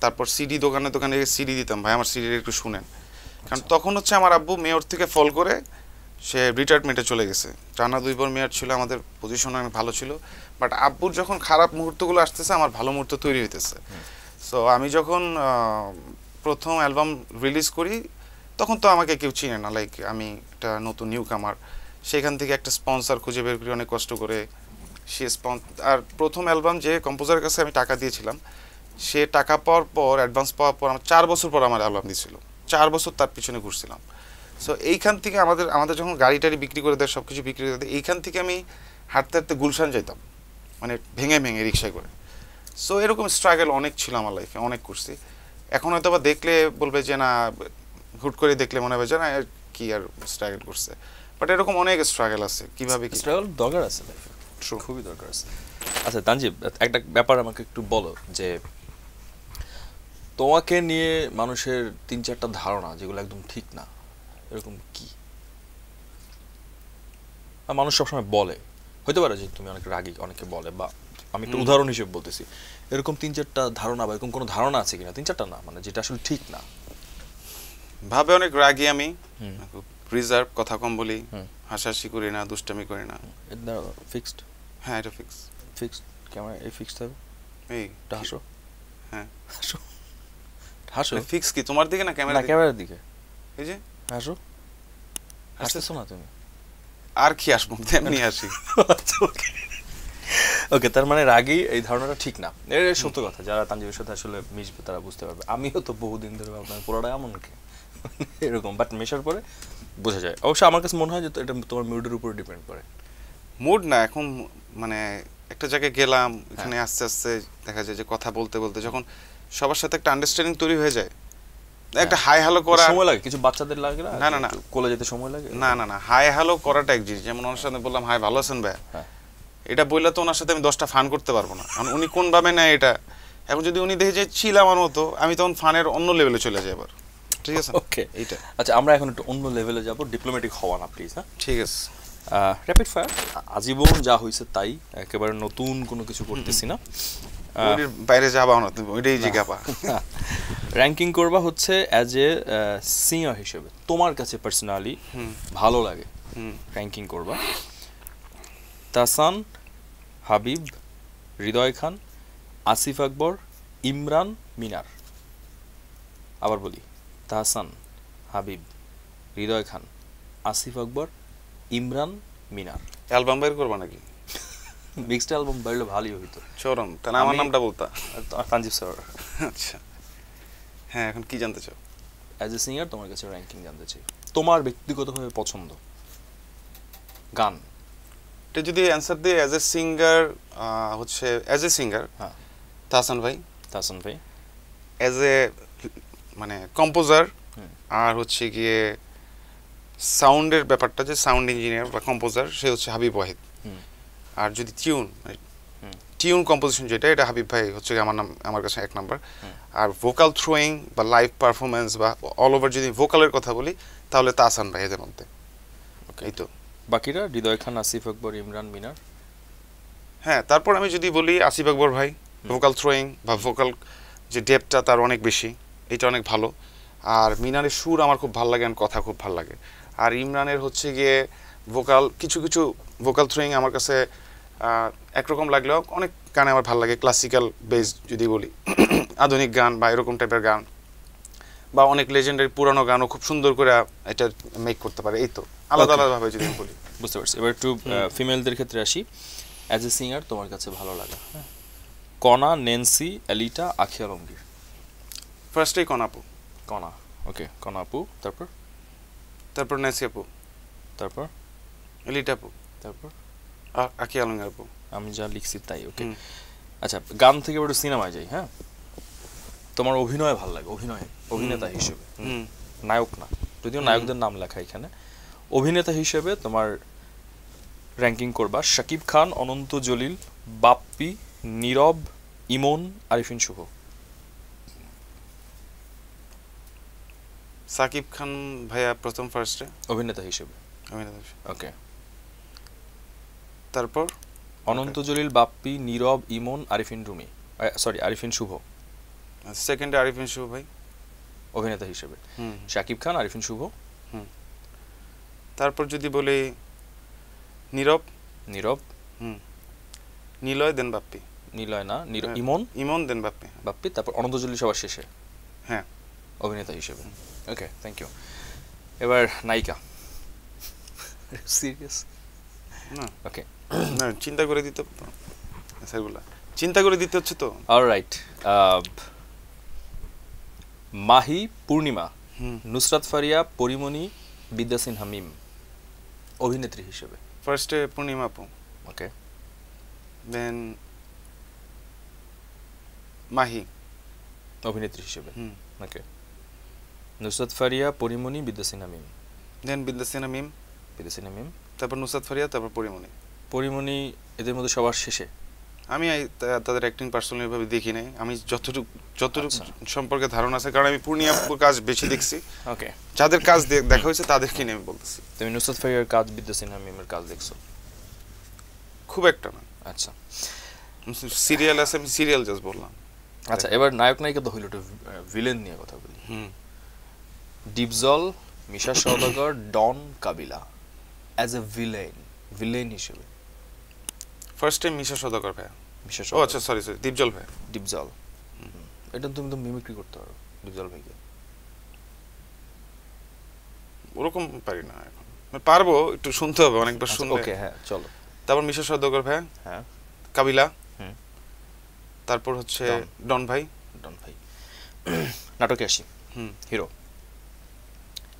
তারপর সিডি দোকানে সিডি দিতাম, ভাই আমার সিডিটা একটু শুনেন। কারণ তখন হচ্ছে আমার আব্বু মেয়র থেকে ফল করে সে রিটায়ারমেন্টে চলে গেছে। টানা 2 বার মেয়র ছিল, আমাদের পজিশন অনেক ভালো ছিল। বাট আব্বুর যখন খারাপ মুহূর্তগুলো আসতেছে, আমার ভালো মুহূর্ত তৈরি হইতেছে। সো আমি যখন প্রথম অ্যালবাম রিলিজ করি, তখন তো আমাকে কেউ চিনে না, লাইক আমি একটা নতুন নিউ কামার। সেখান থেকে একটা স্পন্সর খুঁজে বের করি অনেক কষ্ট করে। সে আর প্রথম অ্যালবাম যে কম্পোজারের কাছে আমি টাকা দিয়েছিলাম, সে টাকা পাওয়ার পর, অ্যাডভান্স পাওয়ার পর, আমার 4 বছর পর আমার অ্যালবাম দিয়েছিল। 4 বছর তার পিছনে ঘুরছিলাম। সো এইখান থেকে আমাদের যখন গাড়ি টাড়ি বিক্রি করে দেয়, সব কিছু বিক্রি করে দেয়, এইখান থেকে আমি হাঁটতে হাঁটতে গুলশান যেতাম, মানে ভেঙে রিক্সায় করে। সো এরকম স্ট্রাগল অনেক ছিল আমার লাইফে, অনেক করছি। এখন হয়তো বা দেখলে বলবে যে না, হুট করে দেখলে মনে হবে যে না কি আর স্ট্রাগল করছে। বাট এরকম অনেক স্ট্রাগল আছে। কিভাবে কি
স্ট্রাগল দরকার আছে লাইফে, খুবই দরকার আছে। আচ্ছা তানজিব, একটা ব্যাপার আমাকে একটু বলো, যে তোমাকে নিয়ে মানুষের 3-4টা ধারণা যেগুলো একদম ঠিক না, এরকম কি? মানুষ সবসময় বলে, হইতে পারে যে তুমি অনেক রাগী, অনেকে বলে, বা আমি একটা উদাহরণ হিসেবে বলতেছি, এরকম 3-4টা ধারণা বা এরকম কোনো ধারণা আছে কিনা? 3-4টা না, মানে যেটা আসলে ঠিক না।
ভাবে অনেক রাগী আমি, রিজার্ভ, কথা কম বলি, হাসাহাসি করি না, দুষ্টামি করি না।
এটা ফিক্সড?
হ্যাঁ, এটা ফিক্সড।
ক্যামেরা এই ফিক্সড হবে?
এইটা
হাসো।
হ্যাঁ,
হাসো।
ফিক্স কি তোমার দিকে না ক্যামেরা?
ক্যামেরার দিকে।
এই যে
হাসো। হাসতেছো না তুমি?
আর কি আসবো, এমনি হাসি।
ওকে, তার মানে রাগী এই ধারণাটা ঠিক না। এর সত্য কথা, যারা তানজিবের সাথে আসলে মিশবে তারা বুঝতে পারবে। আমিও তো বহুদিন ধরে আপনার পুরোটা এমন এরকম, বাট মেশার পরে বোঝা যায়। অবশ্য আমার কাছে মনে হয় যে এটা তোমার মুডের উপর ডিপেন্ড করে।
মুড না, এখন মানে একটা জায়গায় গেলাম, এখানে আস্তে আস্তে দেখা যায় যে কথা বলতে বলতে যখন সবার সাথে একটা আন্ডারস্ট্যান্ডিং তৈরি হয়ে যায়, একটা হাই হ্যালো করা
সময় লাগে, কিছু বাচ্চাদের লাগে না?
না না না,
কোলে যেতে সময় লাগে
না, হাই হ্যালো করাটা এক জিনিস। যেমন ওনার সাথে বললাম, হাই ভালো আছেন ভাই, এটা বললে তো ওনার সাথে আমি 10টা ফান করতে পারবো না, কারণ উনি কোন ভাবে নেয় এটা। এখন যদি উনি দেখে যে ছিল আমার মতো, আমি তখন ফানের অন্য লেভেলে চলে যাই আবার, ঠিক আছে?
ওকে, এইটা আচ্ছা, আমরা এখন একটু অন্য লেভেলে যাব, ডিপ্লোম্যাটিক হওয়া না প্লিজ। হ্যাঁ,
ঠিক আছে।
র্যাপিড ফায়ার, আজীবন যা হয়েছে তাই, একেবারে নতুন কোনো কিছু করতেছি না।
বাইরে যাবা না তুমি, ওইটাই জিজ্ঞাপা।
র্যাঙ্কিং করবা হচ্ছে অ্যাজ এ সিঙ্গার হিসেবে তোমার কাছে পার্সোনালি ভালো লাগে, র্যাঙ্কিং করবা। তাহসান, হাবিব, হৃদয় খান, আসিফ আকবর, ইমরান, মিনার। আবার বলি, তাহসান, হাবিব, হৃদয় খান, আসিফ আকবর, ইমরান, মিনার।
অ্যালবাম বের করবা নাকি?
মিক্সড অ্যালবাম বাইরে ভালোই হইতো।
চরম, তাহলে আমার নামটা বলতা।
তানজিব স্যার।
আচ্ছা, হ্যাঁ, এখন কি জানতে চাও?
অ্যাজ এ সিঙ্গার তোমার কাছে র্যাঙ্কিং জানতে চাই, তোমার ব্যক্তিগতভাবে পছন্দ গান।
এটা যদি অ্যান্সার দিই অ্যাজ এ সিঙ্গার, হচ্ছে অ্যাজ এ সিঙ্গার তাহসান ভাই। অ্যাজ এ মানে কম্পোজার, আর হচ্ছে গিয়ে সাউন্ডের ব্যাপারটা, যে সাউন্ড ইঞ্জিনিয়ার বা কম্পোজার, সে হচ্ছে হাবিব ওয়াহিদ। আর যদি টিউন কম্পোজিশন যেটা, এটা হাবিব ভাই হচ্ছে আমার কাছে 1 নাম্বার। আর ভোকাল থ্রোয়িং বা লাইভ পারফরমেন্স বা অল ওভার যদি ভোকালের কথা বলি, তাহলে তাহসান ভাই এদের মধ্যে। এই তো।
বাকিরা হৃদয় খান, আসিফ আকবর, ইমরান, মিনার।
হ্যাঁ, তারপর আমি যদি বলি আসিফ আকবর ভাই, ভোকাল থ্রোয়িং বা ভোকাল যে ডেপথটা তার অনেক বেশি, এটা অনেক ভালো। আর মিনারের সুর আমার খুব ভালো লাগে, আর কথা খুব ভালো লাগে। আর ইমরানের হচ্ছে গিয়ে ভোকাল, কিছু কিছু ভোকাল থ্রোয়িং আমার কাছে একরকম লাগলেও অনেক গানে আমার ভালো লাগে, ক্লাসিক্যাল বেস যদি বলি, আধুনিক গান বা এরকম টাইপের গান, বা অনেক লেজেন্ডারি পুরানো গানও খুব সুন্দর করে এটা মেক করতে পারে। এই তো আলাদা আলাদাভাবে যদি আমি বলি।
বুঝতে পারছি। এবার একটু ফিমেলদের ক্ষেত্রে আসি। অ্যাজ এ সিঙ্গার তোমার কাছে ভালো লাগা, কণা, নেন্সি, এলিটা, আখিয়া আলমগীর।
ফার্স্টেই কনাপু।
কণা, ওকে, কণা আপু। তারপর
তারপর নেন্সি আপু।
তারপর
এলিটা আপু।
তারপর
আকি আলমগীর আপু।
আমি যা লিখছি তাই, ওকে। আচ্ছা, গান থেকে একটু সিনেমায় যাই। হ্যাঁ, তোমার অভিনয় ভালো লাগে, অভিনেতা হিসেবে, নায়ক না, যদিও নায়কদের নাম লেখা এখানে। অভিনেতা হিসেবে তোমার র্যাঙ্কিং করবা শাকিব খান, অনন্ত জলিল, বাপ্পি, নীরব, ইমন, আরিফিন শুভ।
সাকিব খান ভাইয়া প্রথম ফার্স্টে
অভিনেতা হিসেবে, ওকে।
তারপর
অনন্ত জলিল, বাপ্পি, নীরব, ইমন, আরিফিন রুমি, সরি আরিফিন শুভ।
সেকেন্ডে আরিফিন শুভ ভাই
অভিনেতা হিসেবে শাকিব খান, আরিফিন শুভ।
তারপর যদি বলি নীরব, নিলয় দেন বাপ্পি।
নিলয় না, ইমন
দেন বাপ্পি।
তারপর অনন্ত জলিল সবার শেষে,
হ্যাঁ,
অভিনেতা হিসেবে। ওকে, থ্যাংক ইউ। এবার নায়িকা। সিরিয়াস
না,
ওকে,
না, চিন্তা করে দিতে সেগুলা চিন্তা করে দিতে হচ্ছে তো।
অলরাইট। মাহি, পূর্ণিমা, নুসরাত ফারিয়া, পরিমণি, বিদ্যা সিনহা মিম। অভিনেত্রী হিসেবে
ফার্স্টে পূর্ণিমা আপু,
ওকে,
দেন মাহি।
অভিনেত্রী হিসেবে, ওকে। নুসরাত ফারিয়া, পরিমণি, বিদ্যা সিনহা মিম।
দেন বিদ্যা সিনহা মিম, তারপর নুসরাত ফারিয়া, তারপর
পরিমণি এদের মধ্যে সবার শেষে।
আমি তাদের অ্যাক্টিং পার্সোনালি ভাবে দেখি নাই, আমি যতটুকু সম্পর্কে ধারণা আছে, কারণ আমি পূর্ণিমার কাজ বেশি দেখছি,
ওকে।
যাদের কাজ দেখা হয়েছে তাদেরকে নিয়ে আমি বলতেছি।
তুমি নুসরাত ফারিয়ার কাজ, বিদ্যা সিনহা মিমের কাজ দেখছো?
খুব একটা না।
আচ্ছা,
সিরিয়াল আছে, আমি সিরিয়াল জাস্ট বললাম।
আচ্ছা, এবার নায়ক নায়িকা তো হইল, ভিলেন নিয়ে কথা বলি। ডিপজল, মিশা সওদাগর, ডন, কাবিলা। অ্যাজ এ ভিলেন হিসেবে
ফার্স্ট টাইম মিশা সওদাগর ভাইয়া। ও আচ্ছা, সরি দীপজল ভাই।
ডিপজল, এটা তুমি তো মিমিক্রি করতে পারো ডিপজল ভাইকে।
ওরকম পারি না এখন, পারবো, একটু শুনতে হবে, অনেকবার শুনলে।
ওকে, হ্যাঁ, চলো।
তারপর মিশা সওদাগর ভাইয়া,
হ্যাঁ,
কাবিলা, তারপর হচ্ছে ডন ভাই।
নাটকে আসি। হিরো।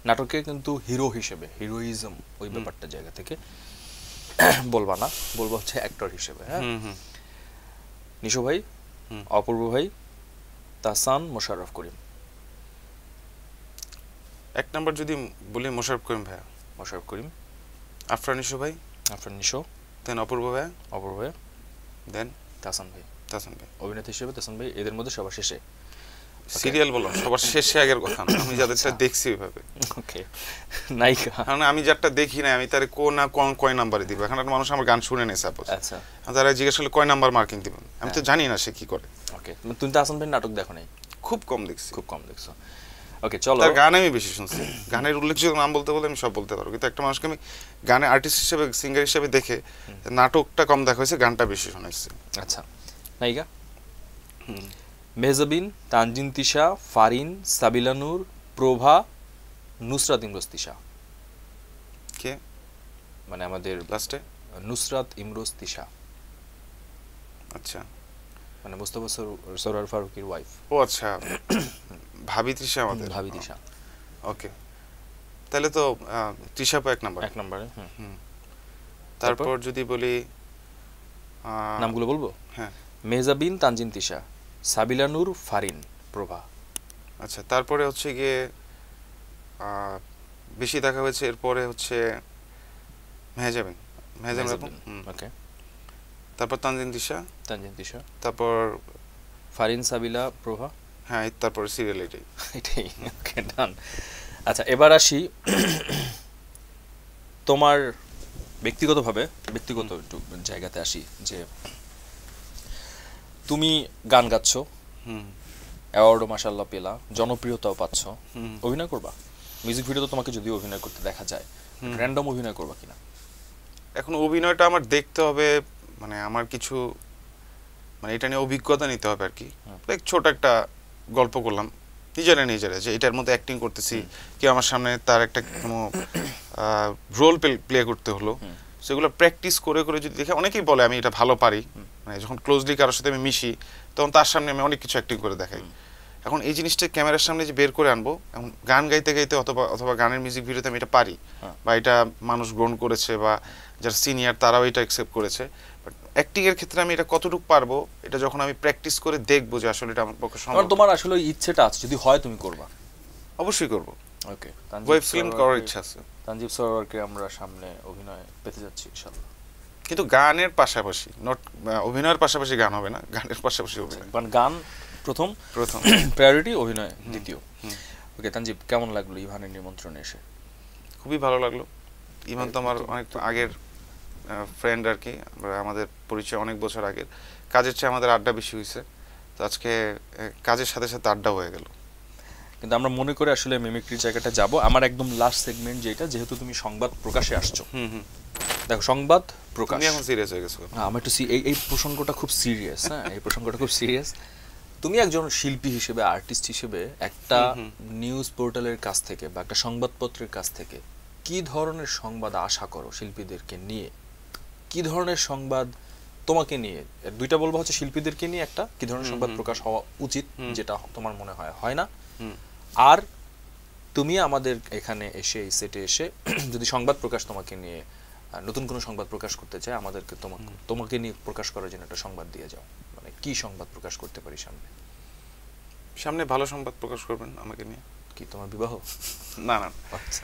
নাটকে কিন্তু হিরো হিসেবে, হিরোইজম ওই ব্যাপারটা জায়গা থেকে বলবা না, বলবো হচ্ছে অ্যাক্টর হিসেবে। হ্যাঁ, নিশো ভাই, অপূর্ব ভাই, তাহসান, মোশাররফ করিম।
এক নাম্বার যদি বলি মোশাররফ করিম ভাইয়া।
মোশাররফ করিম।
আফরান নিশো ভাই।
নিশো।
দেন অপূর্ব ভাইয়া। দেন
তাহসান ভাই। অভিনেতা হিসেবে তাহসান ভাই এদের মধ্যে সবার শেষে।
সিরিয়াল বলো, সবার শেষে আগের কথা না, আমি যাদেরটা দেখছি ওইভাবে।
ওকে, নায়িকা।
কারণ আমি যারটা দেখি না, আমি তার কয় নাম্বারে দিব। এখন একটা মানুষ আমার গান শুনে নেই, সাপোজ,
আচ্ছা,
তারা জিজ্ঞেস করলে কয় নাম্বার মার্কিং দিবেন, আমি তো জানি না সে কি করে।
ওকে, তুমি তাহসান ভাই নাটক দেখো নাই?
খুব কম দেখছি।
ওকে, চলো।
তার গান আমি বেশি শুনছি, গানের উল্লেখযোগ্য নাম বলতে বলে আমি সব বলতে পারবো, কিন্তু একটা মানুষকে আমি গানে আর্টিস্ট হিসেবে, সিঙ্গার হিসেবে দেখে, নাটকটা কম দেখা হয়েছে, গানটা বেশি শোনাইছে।
আচ্ছা, নায়িকা। মেহজাবিন, তানজিন তিশা, ফারিন, সাবিলা নূর, প্রভা, নুসরাত ইমরোজ তিশা।
কে
মানে আমাদের
লাস্টে?
নুসরাত ইমরোজ তিশা।
আচ্ছা,
মানে মুস্তাফা সরোয়ার ফারুকীর ওয়াইফ।
ও আচ্ছা, ভাবি তৃষা, আমাদের
ভাবি তৃষা।
ওকে, তাহলে তো তৃষা এক নম্বরে। তারপর যদি বলি
নামগুলো বলবো?
হ্যাঁ,
মেহজাবিন, তানজিন তিশা, সাবিলা নূর, ফারিন, প্রভা।
আচ্ছা, তারপরে হচ্ছে গিয়ে বেশি দেখা হয়েছে, এরপরে হচ্ছে মেহজাবিন।
ওকে,
তারপর তানজিন তিশা, তারপর
ফারিন, সাবিলা, প্রভা।
হ্যাঁ, তারপর সিরিয়াল এটাই।
ওকে, ডান। আচ্ছা, এবার আসি তোমার ব্যক্তিগত একটু জায়গাতে আসি, যে তুমি গান গাচ্ছ, অ্যাওয়ার্ডও মাশাআল্লাহ পেলা, জনপ্রিয়তাও পাচ্ছ, অভিনয় করবা? মিউজিক ভিডিওতে তোমাকে যদিও অভিনয় করতে দেখা যায়, র্যান্ডম অভিনয় করবা কিনা?
এখন অভিনয়টা আমার দেখতে হবে, মানে আমার কিছু মানে এটা নিয়ে অভিজ্ঞতা নিতে হবে আর কি। ছোট একটা গল্প করলাম নিজেরা যে এটার মধ্যে অ্যাক্টিং করতেছি, কেউ আমার সামনে তার একটা কোনো রোল প্লে করতে হলো, সেগুলো প্র্যাকটিস করে করে যদি দেখে, অনেকেই বলে আমি এটা ভালো পারি, মানে যখন ক্লোজলি কারোর সাথে আমি মিশি তখন তার সামনে আমি অনেক কিছু অ্যাক্টিং করে দেখাই। এখন এই জিনিসটা ক্যামেরার সামনে যে বের করে আনবো, এখন গান গাইতে গাইতে অথবা গানের মিউজিক ভিডিওতে আমি এটা পারি, বা এটা মানুষ গ্রহণ করেছে, বা যারা সিনিয়র তারাও এটা অ্যাকসেপ্ট করেছে, বাট অ্যাক্টিং এর ক্ষেত্রে আমি এটা কতটুকু পারবো, এটা যখন আমি প্র্যাকটিস করে দেখবো যে আসলে এটা আমার পক্ষে সম্ভব।
তোমার আসলে ইচ্ছেটা আছে, যদি হয় তুমি করবা?
অবশ্যই করব।
ওকে,
ওয়েব ফিল্ম করার ইচ্ছা আছে।
তানজিব সরোয়ারকে আমরা সামনে অভিনয় পেতে যাচ্ছি ইনশাআল্লাহ।
কিন্তু গানের পাশাপাশি, নট অভিনয়ের পাশাপাশি গান হবে না, গানের পাশাপাশি অভিনয়।
মানে গান প্রথম প্রায়োরিটি, অভিনয় দ্বিতীয়। ওকে তানজিব, কেমন লাগলো ইভানের নিমন্ত্রণে এসে?
খুবই ভালো লাগলো। ইভান তো আমার অনেক আগের ফ্রেন্ড আর কি, আমাদের পরিচয় অনেক বছর আগের, কাজের চেয়ে আমাদের আড্ডা বেশি হয়েছে, তো আজকে কাজের সাথে সাথে আড্ডা হয়ে গেল।
কিন্তু আমরা মনে করে আসলে মিমিক্রির জায়গাটা যাব। আমার একদম লাস্ট সেগমেন্ট যেটা, যেহেতু তুমি সংবাদ প্রকাশে আসছো, দেখো সংবাদ প্রকাশ,
তুমি এখন সিরিয়াস হয়ে গেছো।
আমার একটু এই প্রসঙ্গটা খুব সিরিয়াস। হ্যাঁ, এই প্রসঙ্গটা খুব সিরিয়াস। তুমি একজন শিল্পী হিসেবে, আর্টিস্ট হিসেবে একটা নিউজ পোর্টালের কাছ থেকে বা একটা সংবাদপত্রের কাছ থেকে কি ধরনের সংবাদ আশা করো শিল্পীদেরকে নিয়ে? কি ধরনের সংবাদ তোমাকে নিয়ে, দুইটা বলবো হচ্ছে শিল্পীদেরকে নিয়ে একটা কি ধরনের সংবাদ প্রকাশ হওয়া উচিত, যেটা তোমার মনে হয় না, আর তুমি আমাদের এখানে এসে, এই সেটে এসে যদি সংবাদ প্রকাশ তোমাকে নিয়ে, নতুন কোনো সংবাদ প্রকাশ করতে চায়, আমাদেরকে তোমাকে নিয়ে প্রকাশ করার জন্য একটা সংবাদ দিয়ে যাও, মানে কি সংবাদ প্রকাশ করতে পারি
সামনে? ভালো সংবাদ প্রকাশ করবেন আমাকে নিয়ে।
কি তোমার বিবাহ?
না না, আচ্ছা,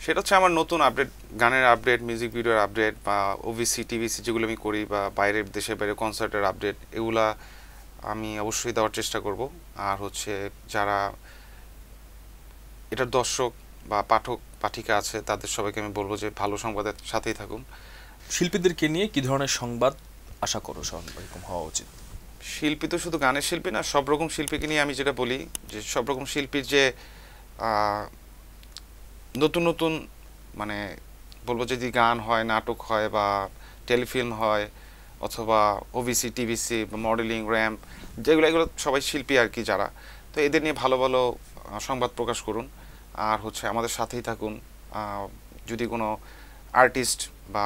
সেটা হচ্ছে আমার নতুন আপডেট, গানের আপডেট, মিউজিক ভিডিওর আপডেট, বা ওভিসি টিভিসি যেগুলো আমি করি, বা বাইরের দেশের বাইরে কনসার্টের আপডেট, এগুলা আমি অবশ্যই দেওয়ার চেষ্টা করব। আর হচ্ছে যারা এটার দর্শক বা পাঠক পাঠিকা আছে, তাদের সবাইকে আমি বলবো যে ভালো সংবাদের সাথেই থাকুন।
শিল্পীদেরকে নিয়ে কি ধরনের সংবাদ আশা করো এরকম হওয়া উচিত?
শিল্পী তো শুধু গানের শিল্পী না, সব রকম শিল্পীকে নিয়ে আমি যেটা বলি যে সব রকম শিল্পীর যে নতুন নতুন, মানে বলবো যদি গান হয়, নাটক হয়, বা টেলিফিল্ম হয়, অথবা ওভিসি টিভিসি বা মডেলিং, র্যাম্প, এগুলো সবাই শিল্পী আর কি যারা, তো এদের নিয়ে ভালো ভালো সংবাদ প্রকাশ করুন। আর হচ্ছে আমাদের সাথেই থাকুন। যদি কোনো আর্টিস্ট বা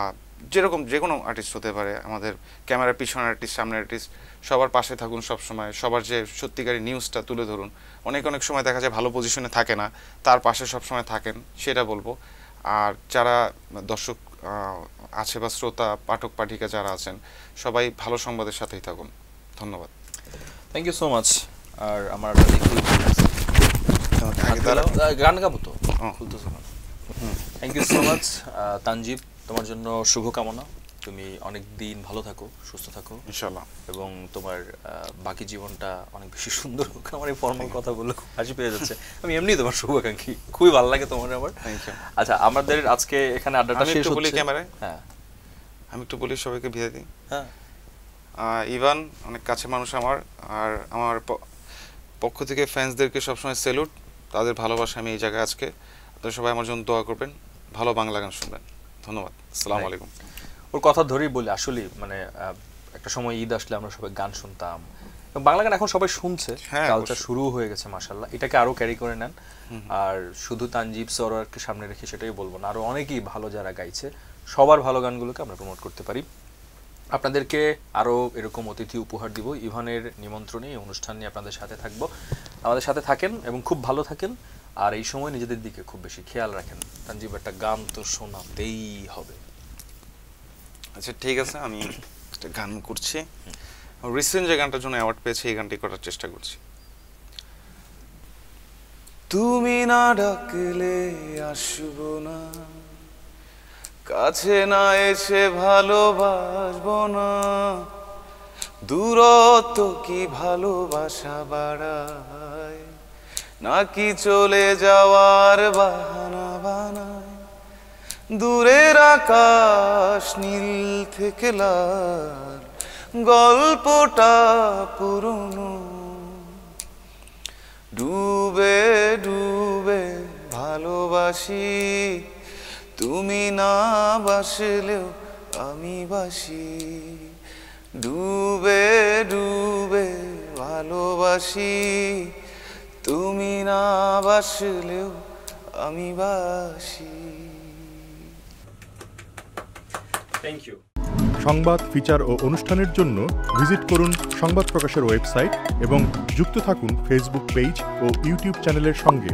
যে কোনো আর্টিস্ট হতে পারে, আমাদের ক্যামেরার পিছনের আর্টিস্ট, সামনের আর্টিস্ট, সবার পাশে থাকুন সব সময়। সবার যে সত্যিকারের নিউজটা তুলে ধরুন। অনেক সময় দেখা যায় ভালো পজিশনে থাকে না, তার পাশে সব সময় থাকেন, সেটা বলবো। আর যারা দর্শক আছে বা শ্রোতা, পাঠক পাঠিকা যারা আছেন, সবাই ভালো সংবাদের সাথেই থাকুন। ধন্যবাদ,
থ্যাংক ইউ সো মাচ। আর আমার গান গাবো তো, thank you so much Tanzib, তোমার জন্য শুভকামনা। তুমি অনেক দিন ভালো থাকো, সুস্থ থাকো
ইনশাআল্লাহ, এবং
তোমার বাকি জীবনটা অনেক বেশি সুন্দর হোক। আমার এই ফর্মাল কথা বললে খুব হাসি পেয়ে যাচ্ছে, আমি এমনি তোমার শুভাকাঙ্ক্ষী, খুবই ভালো লাগে তোমার আমার। আচ্ছা, আমাদের আজকে এখানে আড্ডাটা শেষ হচ্ছে।
বলি ক্যামেরায়,
হ্যাঁ
আমি একটু বলি সবাইকে বিদায় দিই। হ্যাঁ, ইভান অনেক কাছে মানুষ আমার, আর আমার পক্ষ থেকে ফ্যান্সদেরকে সবসময় স্যালুট, তাদের ভালোবাসা আমি এই জায়গায় আজকে। আপনারা সবাই আমার জন্য দোয়া করবেন, ভালো বাংলা গান শুনবেন। ধন্যবাদ, আসসালামু আলাইকুম।
ওর কথা ধরেই বলি, আসলে মানে একটা সময় ঈদ আসলে আমরা সবাই গান শুনতাম, বাংলা গান এখন সবাই শুনছে, কালচার শুরু হয়ে গেছে মাশাআল্লাহ, এটাকে আরো ক্যারি করে নেন। আর শুধু তানজিব সরোয়ারকে সামনে রেখে সেটাই বলবো না, আরো অনেকেই ভালো যারা গাইছে, সবার ভালো গানগুলোকে আমরা প্রমোট করতে পারি। আপনাদেরকে আরো এরকম অতিথি উপহার দিব ইভানের নিমন্ত্রণে, এই অনুষ্ঠান নিয়ে আপনাদের সাথে থাকবো। আমাদের সাথে থাকেন এবং খুব ভালো থাকেন, আর এই সময় নিজেদের দিকে খুব বেশি খেয়াল রাখেন। তানজিব, একটা গান তো শোনাতেই হবে।
আচ্ছা ঠিক আছে, আমি একটা গান করছি, রিসেন্ট যে গানটার জন্য অ্যাওয়ার্ড পেয়েছে এই গানটি করার চেষ্টা করছি। তুমি না ডাকলে আসবো না, কাছে না এসে ভালোবাসবো না, দূরত্ব কি ভালোবাসা বাড়ায়, নাকি চলে যাওয়ার বাহানা বানায়, দূরের আকাশ নীল থেকে লাল, গল্পটা পুরনো। ডুবে ডুবে ভালোবাসি, তুমি না বাসলেও আমি বাসি। ডুবে ডুবে ভালোবাসি, তুমি না বাসলেও আমি বাসি।
Thank you.
সংবাদ, ফিচার ও অনুষ্ঠানের জন্য ভিজিট করুন সংবাদ প্রকাশের ওয়েবসাইট এবং যুক্ত থাকুন ফেসবুক পেজ ও ইউটিউব চ্যানেলের সঙ্গে।